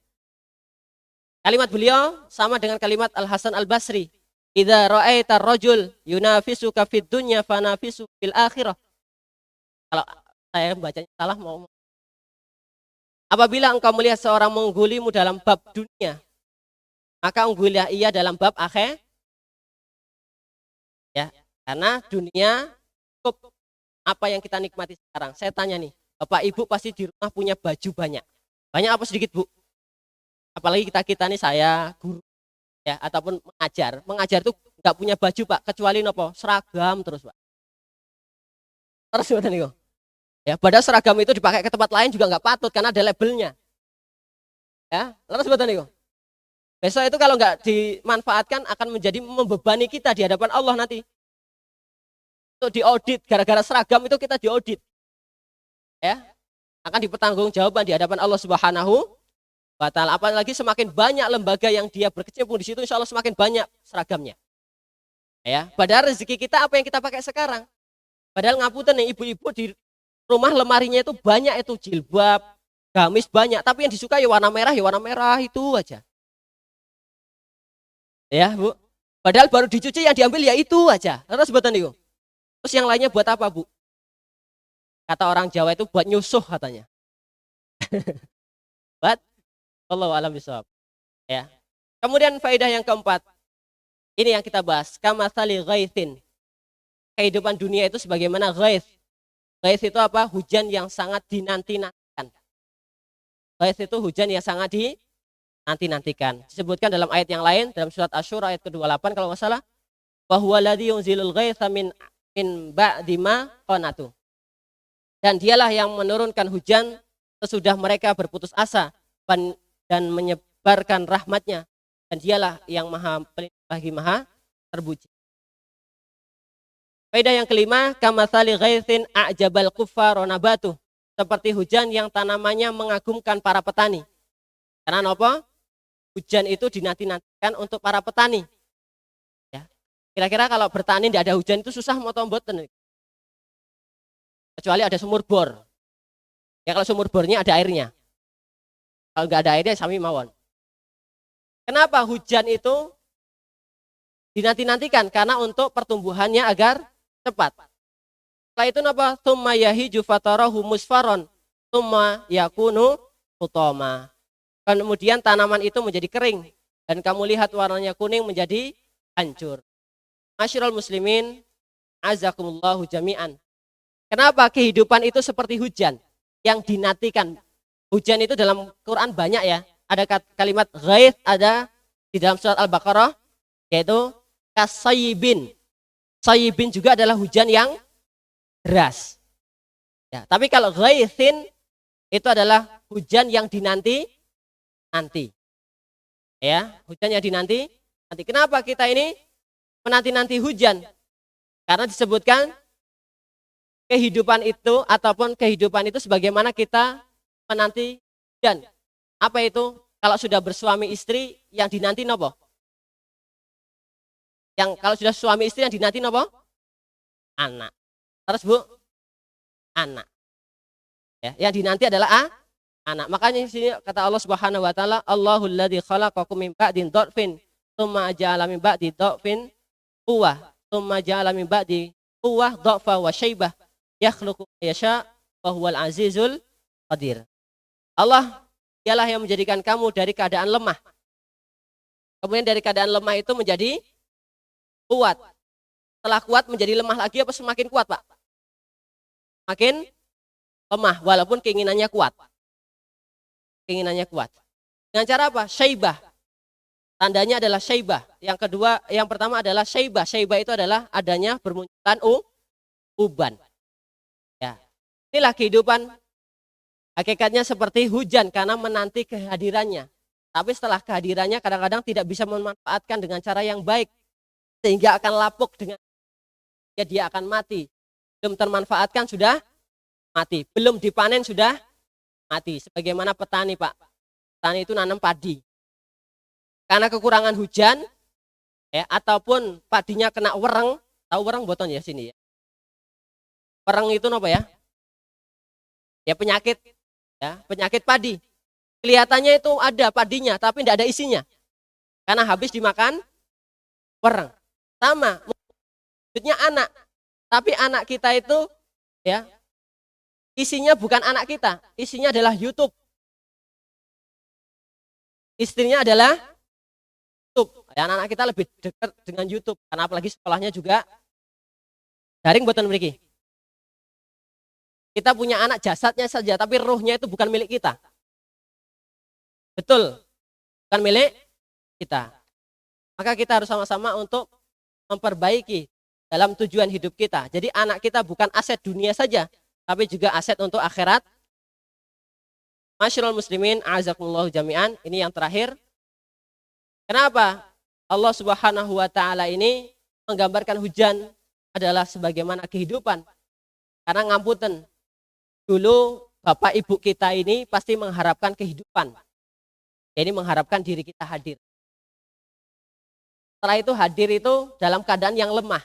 Speaker 3: Kalimat beliau sama dengan kalimat Al Hasan Al Basri, "Idza ra'aita ar-rajul yunafisuka fid dunya fanafisu fil akhirah." Kalau saya bacanya salah mau. Apabila engkau melihat seorang mengunggulimu dalam bab dunia, maka unggulilah ia dalam bab akhir. Ya, karena dunia cukup apa yang kita nikmati sekarang. Saya tanya nih, Bapak Ibu pasti di rumah punya baju banyak. Banyak apa sedikit Bu? Apalagi kita nih, saya guru ya, ataupun mengajar itu nggak punya baju Pak, kecuali nopo seragam terus Pak. Terus betul niku. Ya, padahal seragam itu dipakai ke tempat lain juga nggak patut karena ada labelnya. Ya, terus betul niku. Besok itu kalau nggak dimanfaatkan akan menjadi membebani kita di hadapan Allah nanti. Untuk diaudit, gara-gara seragam itu kita diaudit. Ya, akan dipertanggungjawabkan di hadapan Allah Subhanahu wa Ta'ala. Apalagi semakin banyak lembaga yang dia berkecimpung di situ, insya Allah semakin banyak seragamnya. Ya, padahal rezeki kita apa yang kita pakai sekarang. Padahal ngapunten nih ibu-ibu di rumah lemarinya itu banyak itu jilbab, gamis banyak, tapi yang disukai ya warna merah itu aja. Ya, Bu. Padahal baru dicuci yang diambil ya itu aja. Terus buatan itu. Terus yang lainnya buat apa, Bu? Kata orang Jawa itu buat nyusuh katanya. Buat Allahu a'lam bishawab. Ya. Kemudian faedah yang keempat. Ini yang kita bahas, kamatsali ghaitsin. Kehidupan dunia itu sebagaimana ghaits. Ghaits itu apa? Hujan yang sangat dinanti-nantikan. Ghaits itu hujan yang sangat dinanti-nantikan. Disebutkan dalam ayat yang lain, dalam surat Asy-Syura ayat ke-28 kalau nggak salah, wa huwa alladzi yunzilul ghaitsa min ba'di ma qanatu. Dan dialah yang menurunkan hujan sesudah mereka berputus asa dan menyebarkan rahmatnya. Dan dialah yang maha pelindung lagi maha terpuji. Faedah yang kelima, kamatsali ghaitsin a'jabal kuffar nabatu. Seperti hujan yang tanamannya mengagumkan para petani. Karena apa? Hujan itu dinanti-nantikan untuk para petani. Ya. Kira-kira kalau bertani tidak ada hujan itu susah mau mboten. Kecuali ada sumur bor. Ya kalau sumur bornya ada airnya. Kalau nggak ada airnya sami mawon. Kenapa hujan itu dinanti-nantikan? Karena untuk pertumbuhannya agar cepat. Setelah itu apa? Tsumma yahiju fatarahu musfaron, tsumma yakunu hutama. Kemudian tanaman itu menjadi kering dan kamu lihat warnanya kuning menjadi hancur. Masyiral muslimin, azakumullahu jami'an. Kenapa kehidupan itu seperti hujan yang dinantikan? Hujan itu dalam Quran banyak ya. Ada kalimat ghaits ada di dalam surat Al-Baqarah yaitu kasayyibin. Sayyibin juga adalah hujan yang deras. Ya, tapi kalau ghaitsin itu adalah hujan yang dinanti. Ya, hujan yang dinanti. Nanti kenapa kita ini menanti-nanti hujan? Karena disebutkan kehidupan itu ataupun kehidupan itu sebagaimana kita menanti hujan. Apa itu? Kalau sudah bersuami istri yang dinanti nopo? Yang kalau sudah suami istri yang dinanti nopo? Anak. Terus Bu? Anak. Ya, yang dinanti adalah anak. Makanya di sini kata Allah Subhanahu wa taala, Allahul ladzi khalaqakum min ba'din dha'fin, tsumma ja'ala min ba'di dha'fin quwwah, tsumma ja'ala min ba'di quwwah dha'fa wa syaibah. Yakhluqu yasha wa huwal azizul qadir. Allah dialah yang menjadikan kamu dari keadaan lemah. Kemudian dari keadaan lemah itu menjadi kuat. Setelah kuat menjadi lemah lagi apa semakin kuat, Pak? Makin lemah walaupun keinginannya kuat. Keinginannya kuat. Dengan cara apa? Syaibah. Tandanya adalah syaibah. Yang kedua, yang pertama adalah syaibah. Syaibah itu adalah adanya bermunculan uban. Ya. Inilah kehidupan. Hakikatnya seperti hujan karena menanti kehadirannya. Tapi setelah kehadirannya kadang-kadang tidak bisa memanfaatkan dengan cara yang baik. Sehingga akan lapuk dengan dia akan mati. Belum termanfaatkan sudah mati. Belum dipanen sudah mati. Sebagaimana petani Pak. Petani itu nanam padi. Karena kekurangan hujan ya, ataupun padinya kena wereng. Tahu wereng boton ya sini ya. Wereng itu apa ya? Ya penyakit. Ya, penyakit padi. Kelihatannya itu ada padinya tapi tidak ada isinya. Karena habis dimakan wereng. Sama, maksudnya anak. Tapi anak kita itu ya isinya bukan anak kita, isinya adalah YouTube. Istrinya adalah YouTube. Ya, anak-anak kita lebih dekat dengan YouTube karena apalagi sekolahnya juga daring buatan mereka. Kita punya anak jasadnya saja tapi rohnya itu bukan milik kita. Betul. bukan milik kita. Maka kita harus sama-sama untuk memperbaiki dalam tujuan hidup kita. Jadi anak kita bukan aset dunia saja, tapi juga aset untuk akhirat. Masyarul muslimin, a'azakumullah jami'an. Ini yang terakhir. Kenapa Allah Subhanahu wa taala ini menggambarkan hujan adalah sebagaimana kehidupan? Karena ngapunten, dulu bapak ibu kita ini pasti mengharapkan kehidupan. Ini mengharapkan diri kita hadir. Setelah itu hadir itu dalam keadaan yang lemah.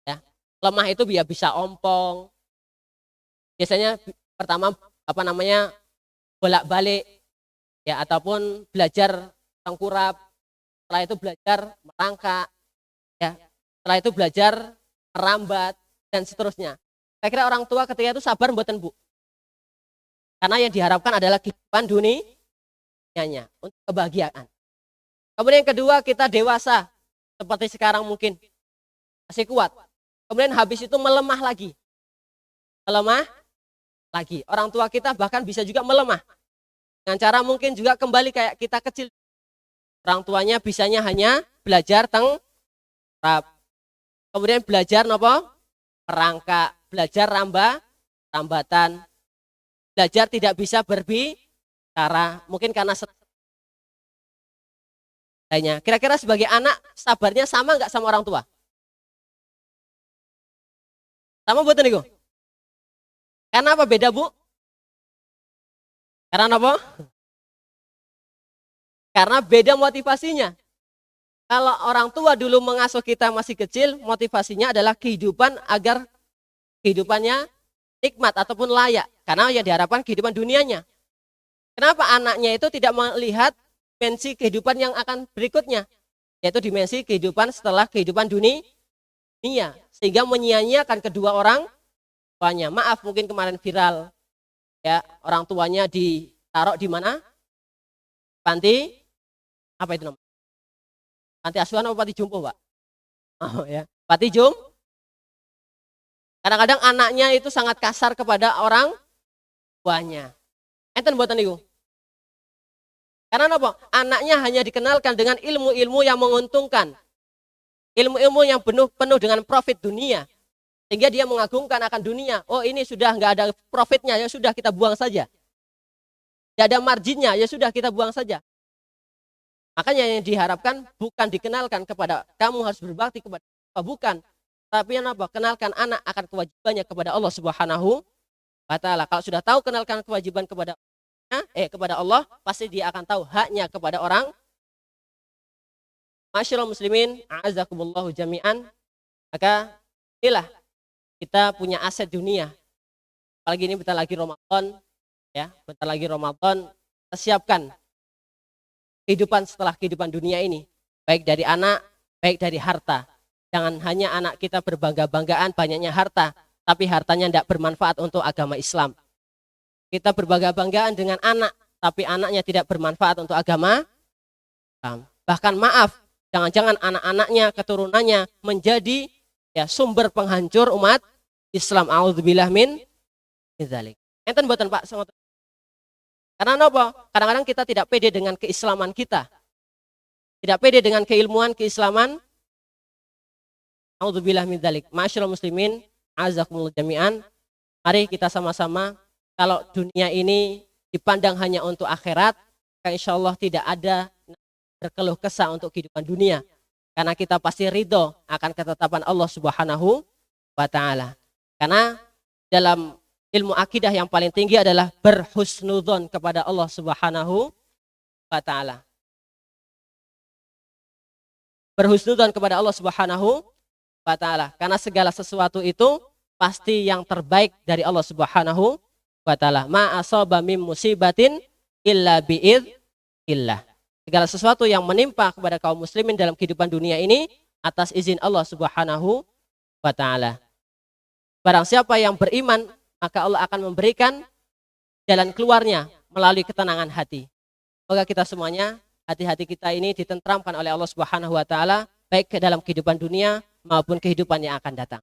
Speaker 3: Ya, lemah itu bisa ompong. Biasanya pertama bolak-balik ya, ataupun belajar tengkurap. Setelah itu belajar merangkak. Ya, setelah itu belajar merambat dan seterusnya. Saya kira orang tua ketika itu sabar mboten, Bu. Karena yang diharapkan adalah kehidupan dunianya untuk kebahagiaan. Kemudian yang kedua, kita dewasa seperti sekarang mungkin masih kuat. Kemudian habis itu melemah lagi. Melemah lagi. Orang tua kita bahkan bisa juga melemah. Dengan cara mungkin juga kembali kayak kita kecil. Orang tuanya bisanya hanya belajar tengkurap. Kemudian belajar merangkak, belajar rambatan. Belajar tidak bisa berbicara, mungkin karena lainnya. Kira-kira sebagai anak sabarnya sama nggak sama orang tua? Sama buatan itu? Karena apa beda, Bu? Karena apa? Karena beda motivasinya. Kalau orang tua dulu mengasuh kita masih kecil, motivasinya adalah kehidupan agar kehidupannya nikmat ataupun layak. Karena yang diharapkan kehidupan dunianya. Kenapa anaknya itu tidak melihat dimensi kehidupan yang akan berikutnya? Yaitu dimensi kehidupan setelah kehidupan dunia. Sehingga menyia-nyiakan kedua orang tuanya. Maaf, mungkin kemarin viral. Ya, orang tuanya ditaruh di mana? Panti, apa itu namanya? Panti asuhan atau panti jompo, Pak? Oh ya, panti jompo. Kadang-kadang anaknya itu sangat kasar kepada orang tuanya. Enten buatan itu. Karena apa? Anaknya hanya dikenalkan dengan ilmu-ilmu yang menguntungkan. Ilmu-ilmu yang penuh dengan profit dunia. Sehingga dia mengagungkan akan dunia. Oh, ini sudah nggak ada profitnya, ya sudah kita buang saja. Tidak ada marginnya, ya sudah kita buang saja. Makanya yang diharapkan bukan dikenalkan kepada kamu harus berbakti kepada bukan. Tapi yang apa? Kenalkan anak akan kewajibannya kepada Allah Subhanahu wa taala. Kalau sudah tahu kenalkan kewajiban kepada Allah, pasti dia akan tahu haknya kepada orang. Masyarul muslimin, a'azakumullahu jami'an. Maka inilah kita punya aset dunia. Apalagi ini bentar lagi Ramadan, ya, bentar lagi Ramadan. Kita siapkan kehidupan setelah kehidupan dunia ini, baik dari anak, baik dari harta. Jangan hanya anak kita berbangga-banggaan banyaknya harta, tapi hartanya tidak bermanfaat untuk agama Islam. Kita berbangga-banggaan dengan anak, tapi anaknya tidak bermanfaat untuk agama Islam. Bahkan maaf, jangan-jangan anak-anaknya, keturunannya menjadi sumber penghancur umat Islam. A'udzubillah min dzalik. Enten buatan Pak. Karena apa? Kadang-kadang kita tidak pede dengan keislaman kita. Tidak pede dengan keilmuan keislaman. A'udzubillah min dzalik. Masyarul muslimin, azakumullah jami'an. Mari kita sama-sama, kalau dunia ini dipandang hanya untuk akhirat, maka insyaallah tidak ada berkeluh kesah untuk kehidupan dunia. Karena kita pasti ridho akan ketetapan Allah Subhanahu wa taala. Karena dalam ilmu akidah yang paling tinggi adalah berhusnudzon kepada Allah Subhanahu wa taala. Berhusnudzon kepada Allah Subhanahu wa taala, karena segala sesuatu itu pasti yang terbaik dari Allah Subhanahu wa taala. Ma asaba mim musibatin illa biidznillah. Segala sesuatu yang menimpa kepada kaum muslimin dalam kehidupan dunia ini atas izin Allah Subhanahu wa taala. Barang siapa yang beriman, maka Allah akan memberikan jalan keluarnya melalui ketenangan hati. Semoga kita semuanya, hati-hati kita ini ditentramkan oleh Allah Subhanahu wa taala, baik ke dalam kehidupan dunia maupun kehidupan yang akan datang.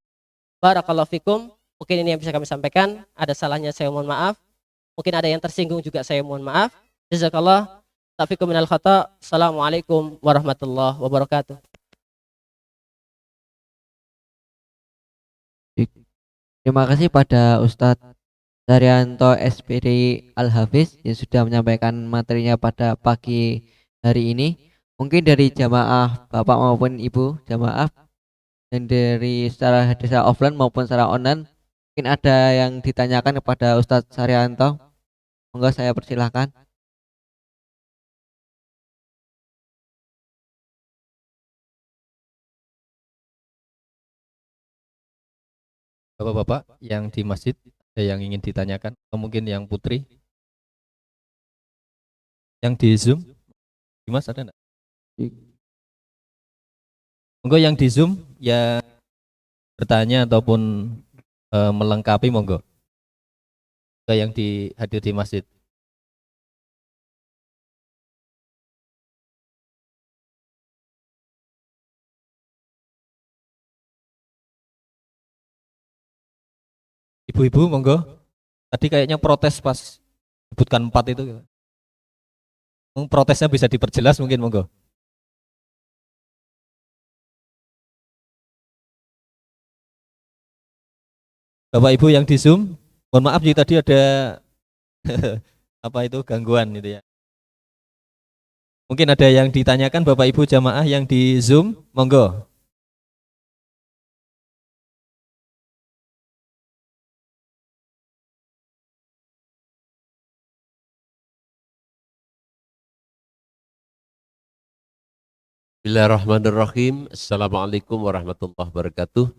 Speaker 3: Barakallahu fikum. Mungkin ini yang bisa kami sampaikan. Ada salahnya saya mohon maaf. Mungkin ada yang tersinggung juga saya mohon maaf. Jazakallah Taufiq minal khata. Assalamualaikum warahmatullahi wabarakatuh.
Speaker 2: Terima kasih pada Ustadz Daryanto SPD Al-Hafiz yang sudah menyampaikan materinya pada pagi hari ini. Mungkin dari jamaah Bapak maupun Ibu jamaah dan dari secara offline maupun secara online, mungkin ada yang ditanyakan kepada Ustadz Saryanto. Monggo saya persilahkan.
Speaker 1: Bapak-bapak yang di masjid, ada yang ingin ditanyakan, atau mungkin yang putri, yang di Zoom, Dimas ada enggak? Monggo yang di Zoom, yang bertanya ataupun melengkapi, monggo. Yang hadir di masjid. Ibu-ibu, monggo. Tadi kayaknya protes pas sebutkan 4 itu. Protesnya bisa diperjelas mungkin, monggo. Bapak Ibu yang di Zoom, mohon maaf jadi tadi ada apa itu gangguan gitu ya. Mungkin ada yang ditanyakan Bapak Ibu jamaah yang di Zoom, monggo.
Speaker 4: Bismillahirrahmanirrahim. Assalamualaikum warahmatullahi wabarakatuh.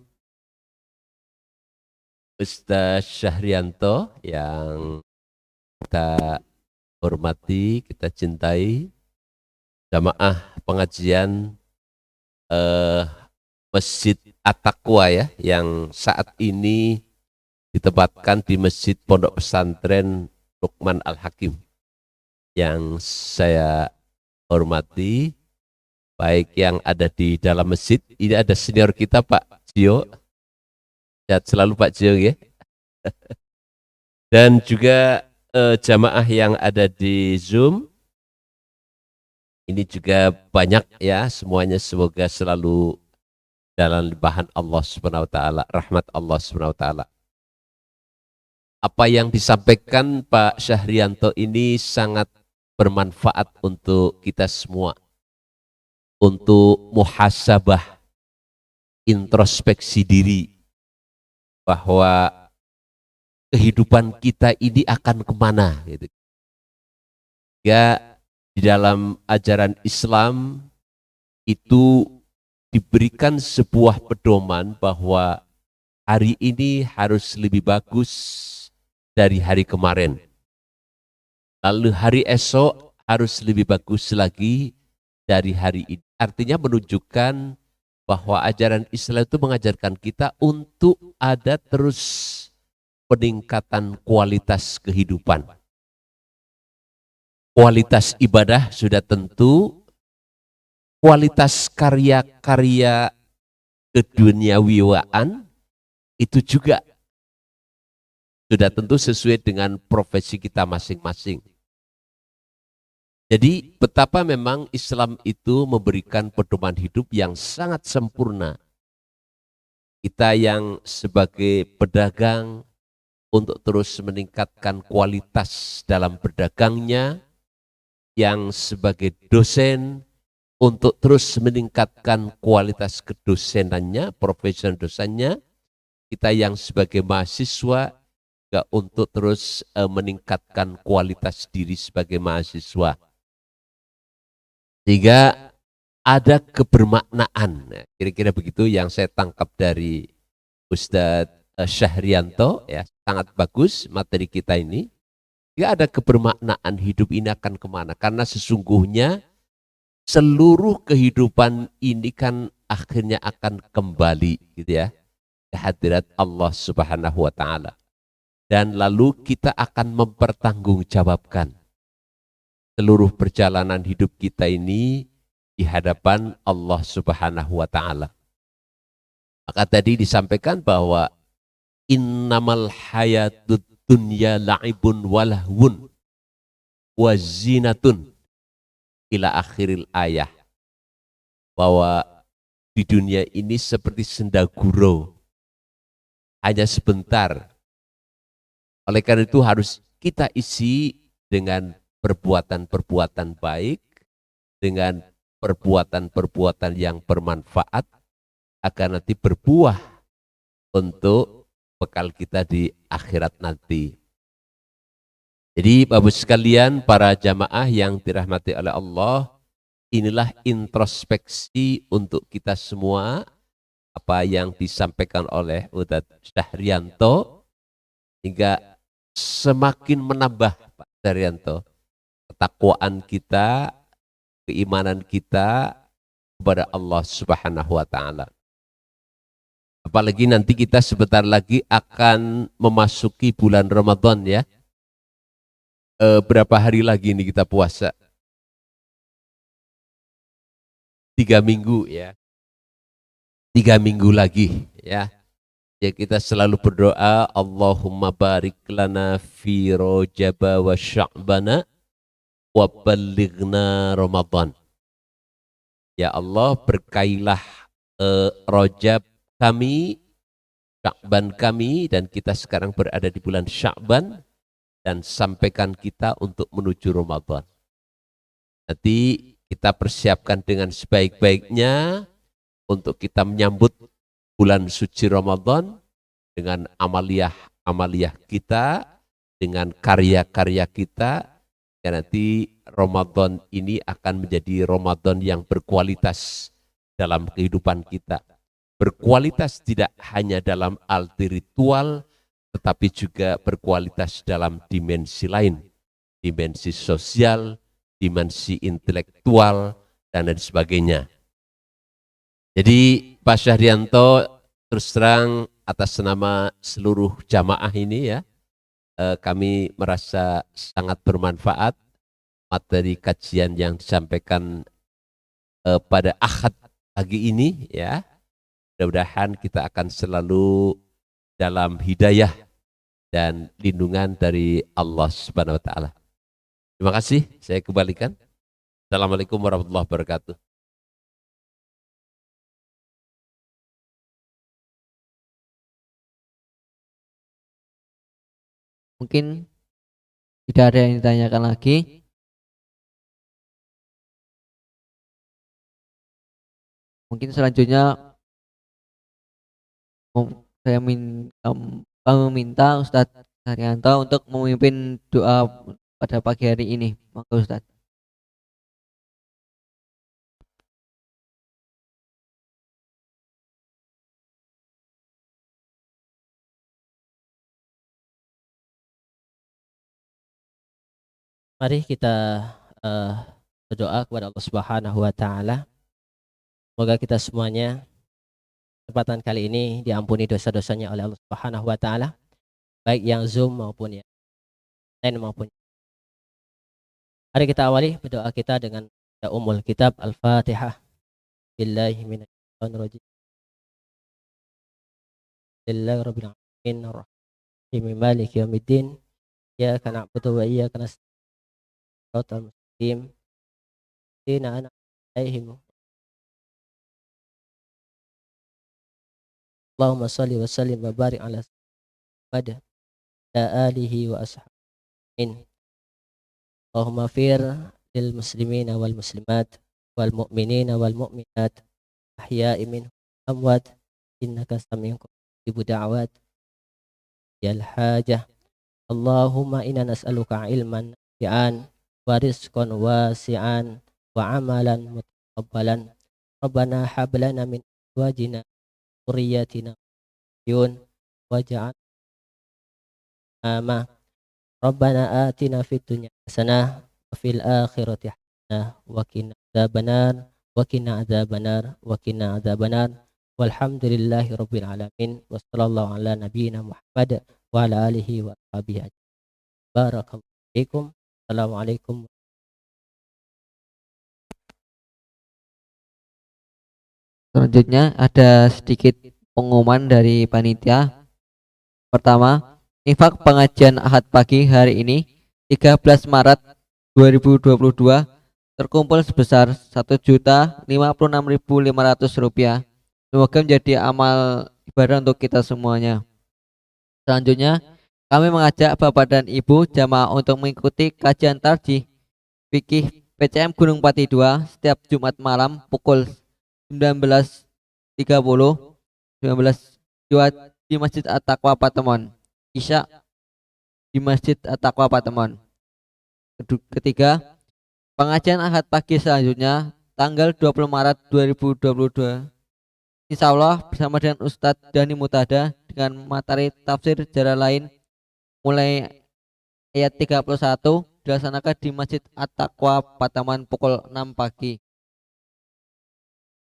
Speaker 4: Ustaz Syahrianto yang kita hormati, kita cintai, jamaah pengajian Masjid At-Taqwa ya, yang saat ini ditempatkan di Masjid Pondok Pesantren Luqman Al-Hakim. Yang saya hormati, baik yang ada di dalam masjid, ini ada senior kita Pak Jio, sehat selalu Pak Jio ya. Dan juga jamaah yang ada di Zoom, ini juga banyak ya, semuanya semoga selalu dalam limpahan Allah Subhanahu wa taala, rahmat Allah Subhanahu wa taala. Apa yang disampaikan Pak Syahrianto ini sangat bermanfaat untuk kita semua, untuk muhasabah, introspeksi diri, bahwa kehidupan kita ini akan kemana gitu. Ya, di dalam ajaran Islam itu diberikan sebuah pedoman bahwa hari ini harus lebih bagus dari hari kemarin, lalu hari esok harus lebih bagus lagi dari hari ini. Artinya menunjukkan bahwa ajaran Islam itu mengajarkan kita untuk ada terus peningkatan kualitas kehidupan. Kualitas ibadah sudah tentu, kualitas karya-karya keduniawiaan itu juga sudah tentu sesuai dengan profesi kita masing-masing. Jadi betapa memang Islam itu memberikan pedoman hidup yang sangat sempurna. Kita yang sebagai pedagang untuk terus meningkatkan kualitas dalam berdagangnya, yang sebagai dosen untuk terus meningkatkan kualitas kedosenannya, profesional dosennya, kita yang sebagai mahasiswa juga untuk terus meningkatkan kualitas diri sebagai mahasiswa. Sehingga ada kebermaknaan. Nah, kira-kira begitu yang saya tangkap dari Ustadz Syahrianto, ya, sangat bagus materi kita ini. Ya, ada kebermaknaan hidup ini akan kemana, karena sesungguhnya seluruh kehidupan ini kan akhirnya akan kembali gitu ya ke hadirat Allah Subhanahu wa taala, dan lalu kita akan mempertanggungjawabkan seluruh perjalanan hidup kita ini di hadapan Allah Subhanahu wa taala. Maka tadi disampaikan bahwa innamal hayatud dunya la'ibun walahwun wa zinatun. ila akhiril ayah, bahwa di dunia ini seperti senda gurau, hanya sebentar. Oleh karena itu harus kita isi dengan perbuatan-perbuatan baik, dengan perbuatan-perbuatan yang bermanfaat, agar nanti berbuah untuk bekal kita di akhirat nanti. Jadi Bapak sekalian, para jamaah yang dirahmati oleh Allah, inilah introspeksi untuk kita semua, apa yang disampaikan oleh Ustadz Syahrianto, hingga semakin menambah Pak Syahrianto ketakwaan kita, keimanan kita kepada Allah Subhanahu wa Ta'ala. Apalagi nanti kita sebentar lagi akan memasuki bulan Ramadan ya. Berapa hari lagi ini kita puasa? 3 minggu ya. 3 minggu lagi ya. Ya kita selalu berdoa, Allahumma barik lana fi Rajab wa Sya'bana wa ballighna Ramadan. Ya Allah, berkailah Rajab kami, Sya'ban kami, dan kita sekarang berada di bulan Sya'ban, dan sampaikan kita untuk menuju Ramadan. Nanti kita persiapkan dengan sebaik-baiknya untuk kita menyambut bulan suci Ramadan dengan amaliyah kita, dengan karya-karya kita. Dan nanti Ramadan ini akan menjadi Ramadan yang berkualitas dalam kehidupan kita. Berkualitas tidak hanya dalam arti ritual, tetapi juga berkualitas dalam dimensi lain, dimensi sosial, dimensi intelektual, dan lain sebagainya. Jadi Pak Syahrianto, terus terang atas nama seluruh jamaah ini ya, kami merasa sangat bermanfaat materi kajian yang disampaikan pada Ahad pagi ini ya. Mudah-mudahan kita akan selalu dalam hidayah dan lindungan dari Allah Subhanahu wa Ta'ala. Terima kasih, saya kembalikan. Assalamualaikum warahmatullahi wabarakatuh.
Speaker 2: Mungkin tidak ada yang ditanyakan lagi. Mungkin selanjutnya kami meminta Ustadz Syahrianto untuk memimpin doa pada pagi hari ini. Monggo Ustadz.
Speaker 3: Mari kita berdoa kepada Allah Subhanahu wa Ta'ala. Semoga kita semuanya kesempatan kali ini diampuni dosa-dosanya oleh Allah Subhanahu wa Ta'ala, baik yang Zoom maupun yang lain maupun. Mari kita awali berdoa kita dengan Ummul Kitab Al-Fatihah. Billahi minasyaitonir rajim. Bismillahirrahmanirrahim. Ar-Rahim Maliki yaumiddin. Iyyaka na'budu wa iyyaka nasta'in. Shiratal mustaqim. Ihdina alaihim. Allahumma salli wa sallim wa barik ala Muhammad wa alihi wa ashabihi. Allahumma fir lil muslimina wal muslimat wal mu'minina wal mu'minat ahya'i minhum amwat innaka sami'un qaribud da'wat yal hajah. Allahumma inna nas'aluka ilman nafi'an wa rizqan wasi'an wa amalan mutaqabbalan. Rabbana hab lana min azwajina dhurriyyatina yun waj'al ama. Rabbana atina fid dunya hasanah wa fil akhirati hasanah wa qina adzabannar wa qina adzabannar wa qina adzabannar. Walhamdulillahi rabbil alamin wa sallallahu ala nabiyyina Muhammad wa ala alihi wa ashabihi ajmain. Barakallahu fiikum. Assalamualaikum.
Speaker 2: Selanjutnya ada sedikit pengumuman dari panitia. Pertama, infak pengajian Ahad pagi hari ini 13 Maret 2022 terkumpul sebesar Rp1.056.500. Semoga menjadi amal ibadah untuk kita semuanya. Selanjutnya, kami mengajak Bapak dan Ibu jamaah untuk mengikuti kajian tarjih fikih PCM Gunung Pati 2 setiap Jumat malam pukul 19.30 di Masjid At-Taqwa Patemon. Isya di Masjid At-Taqwa Patemon. Ketiga, pengajian Ahad pagi selanjutnya tanggal 20 Maret 2022. Insya Allah bersama dengan Ustadz Dani Mutada dengan materi tafsir sejarah lain mulai ayat 31 dilaksanakan di Masjid At-Taqwa Patemon pukul 6 pagi.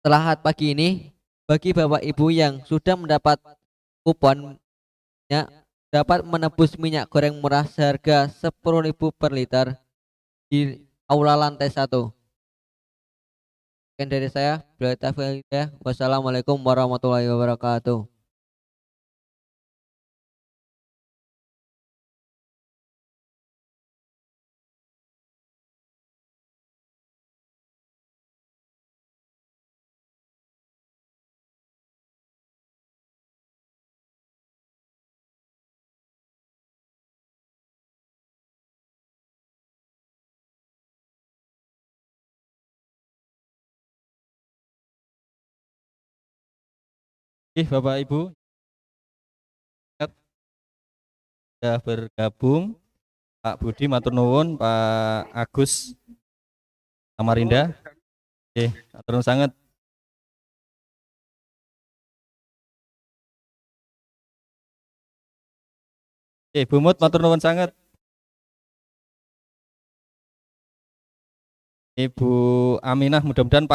Speaker 2: Setelah Ahad pagi ini, bagi Bapak Ibu yang sudah mendapat kuponnya dapat menebus minyak goreng murah seharga 10.000 per liter di aula lantai 1. Sekian dari saya. Wassalamualaikum warahmatullahi wabarakatuh.
Speaker 1: Oke, Bapak Ibu sudah bergabung, Pak Budi matur nuwun, Pak Agus Samarinda. Oke, matur nuwun sangat. Oke, Bu Mut matur nuwun sangat. Ibu Aminah, mudah-mudahan Pak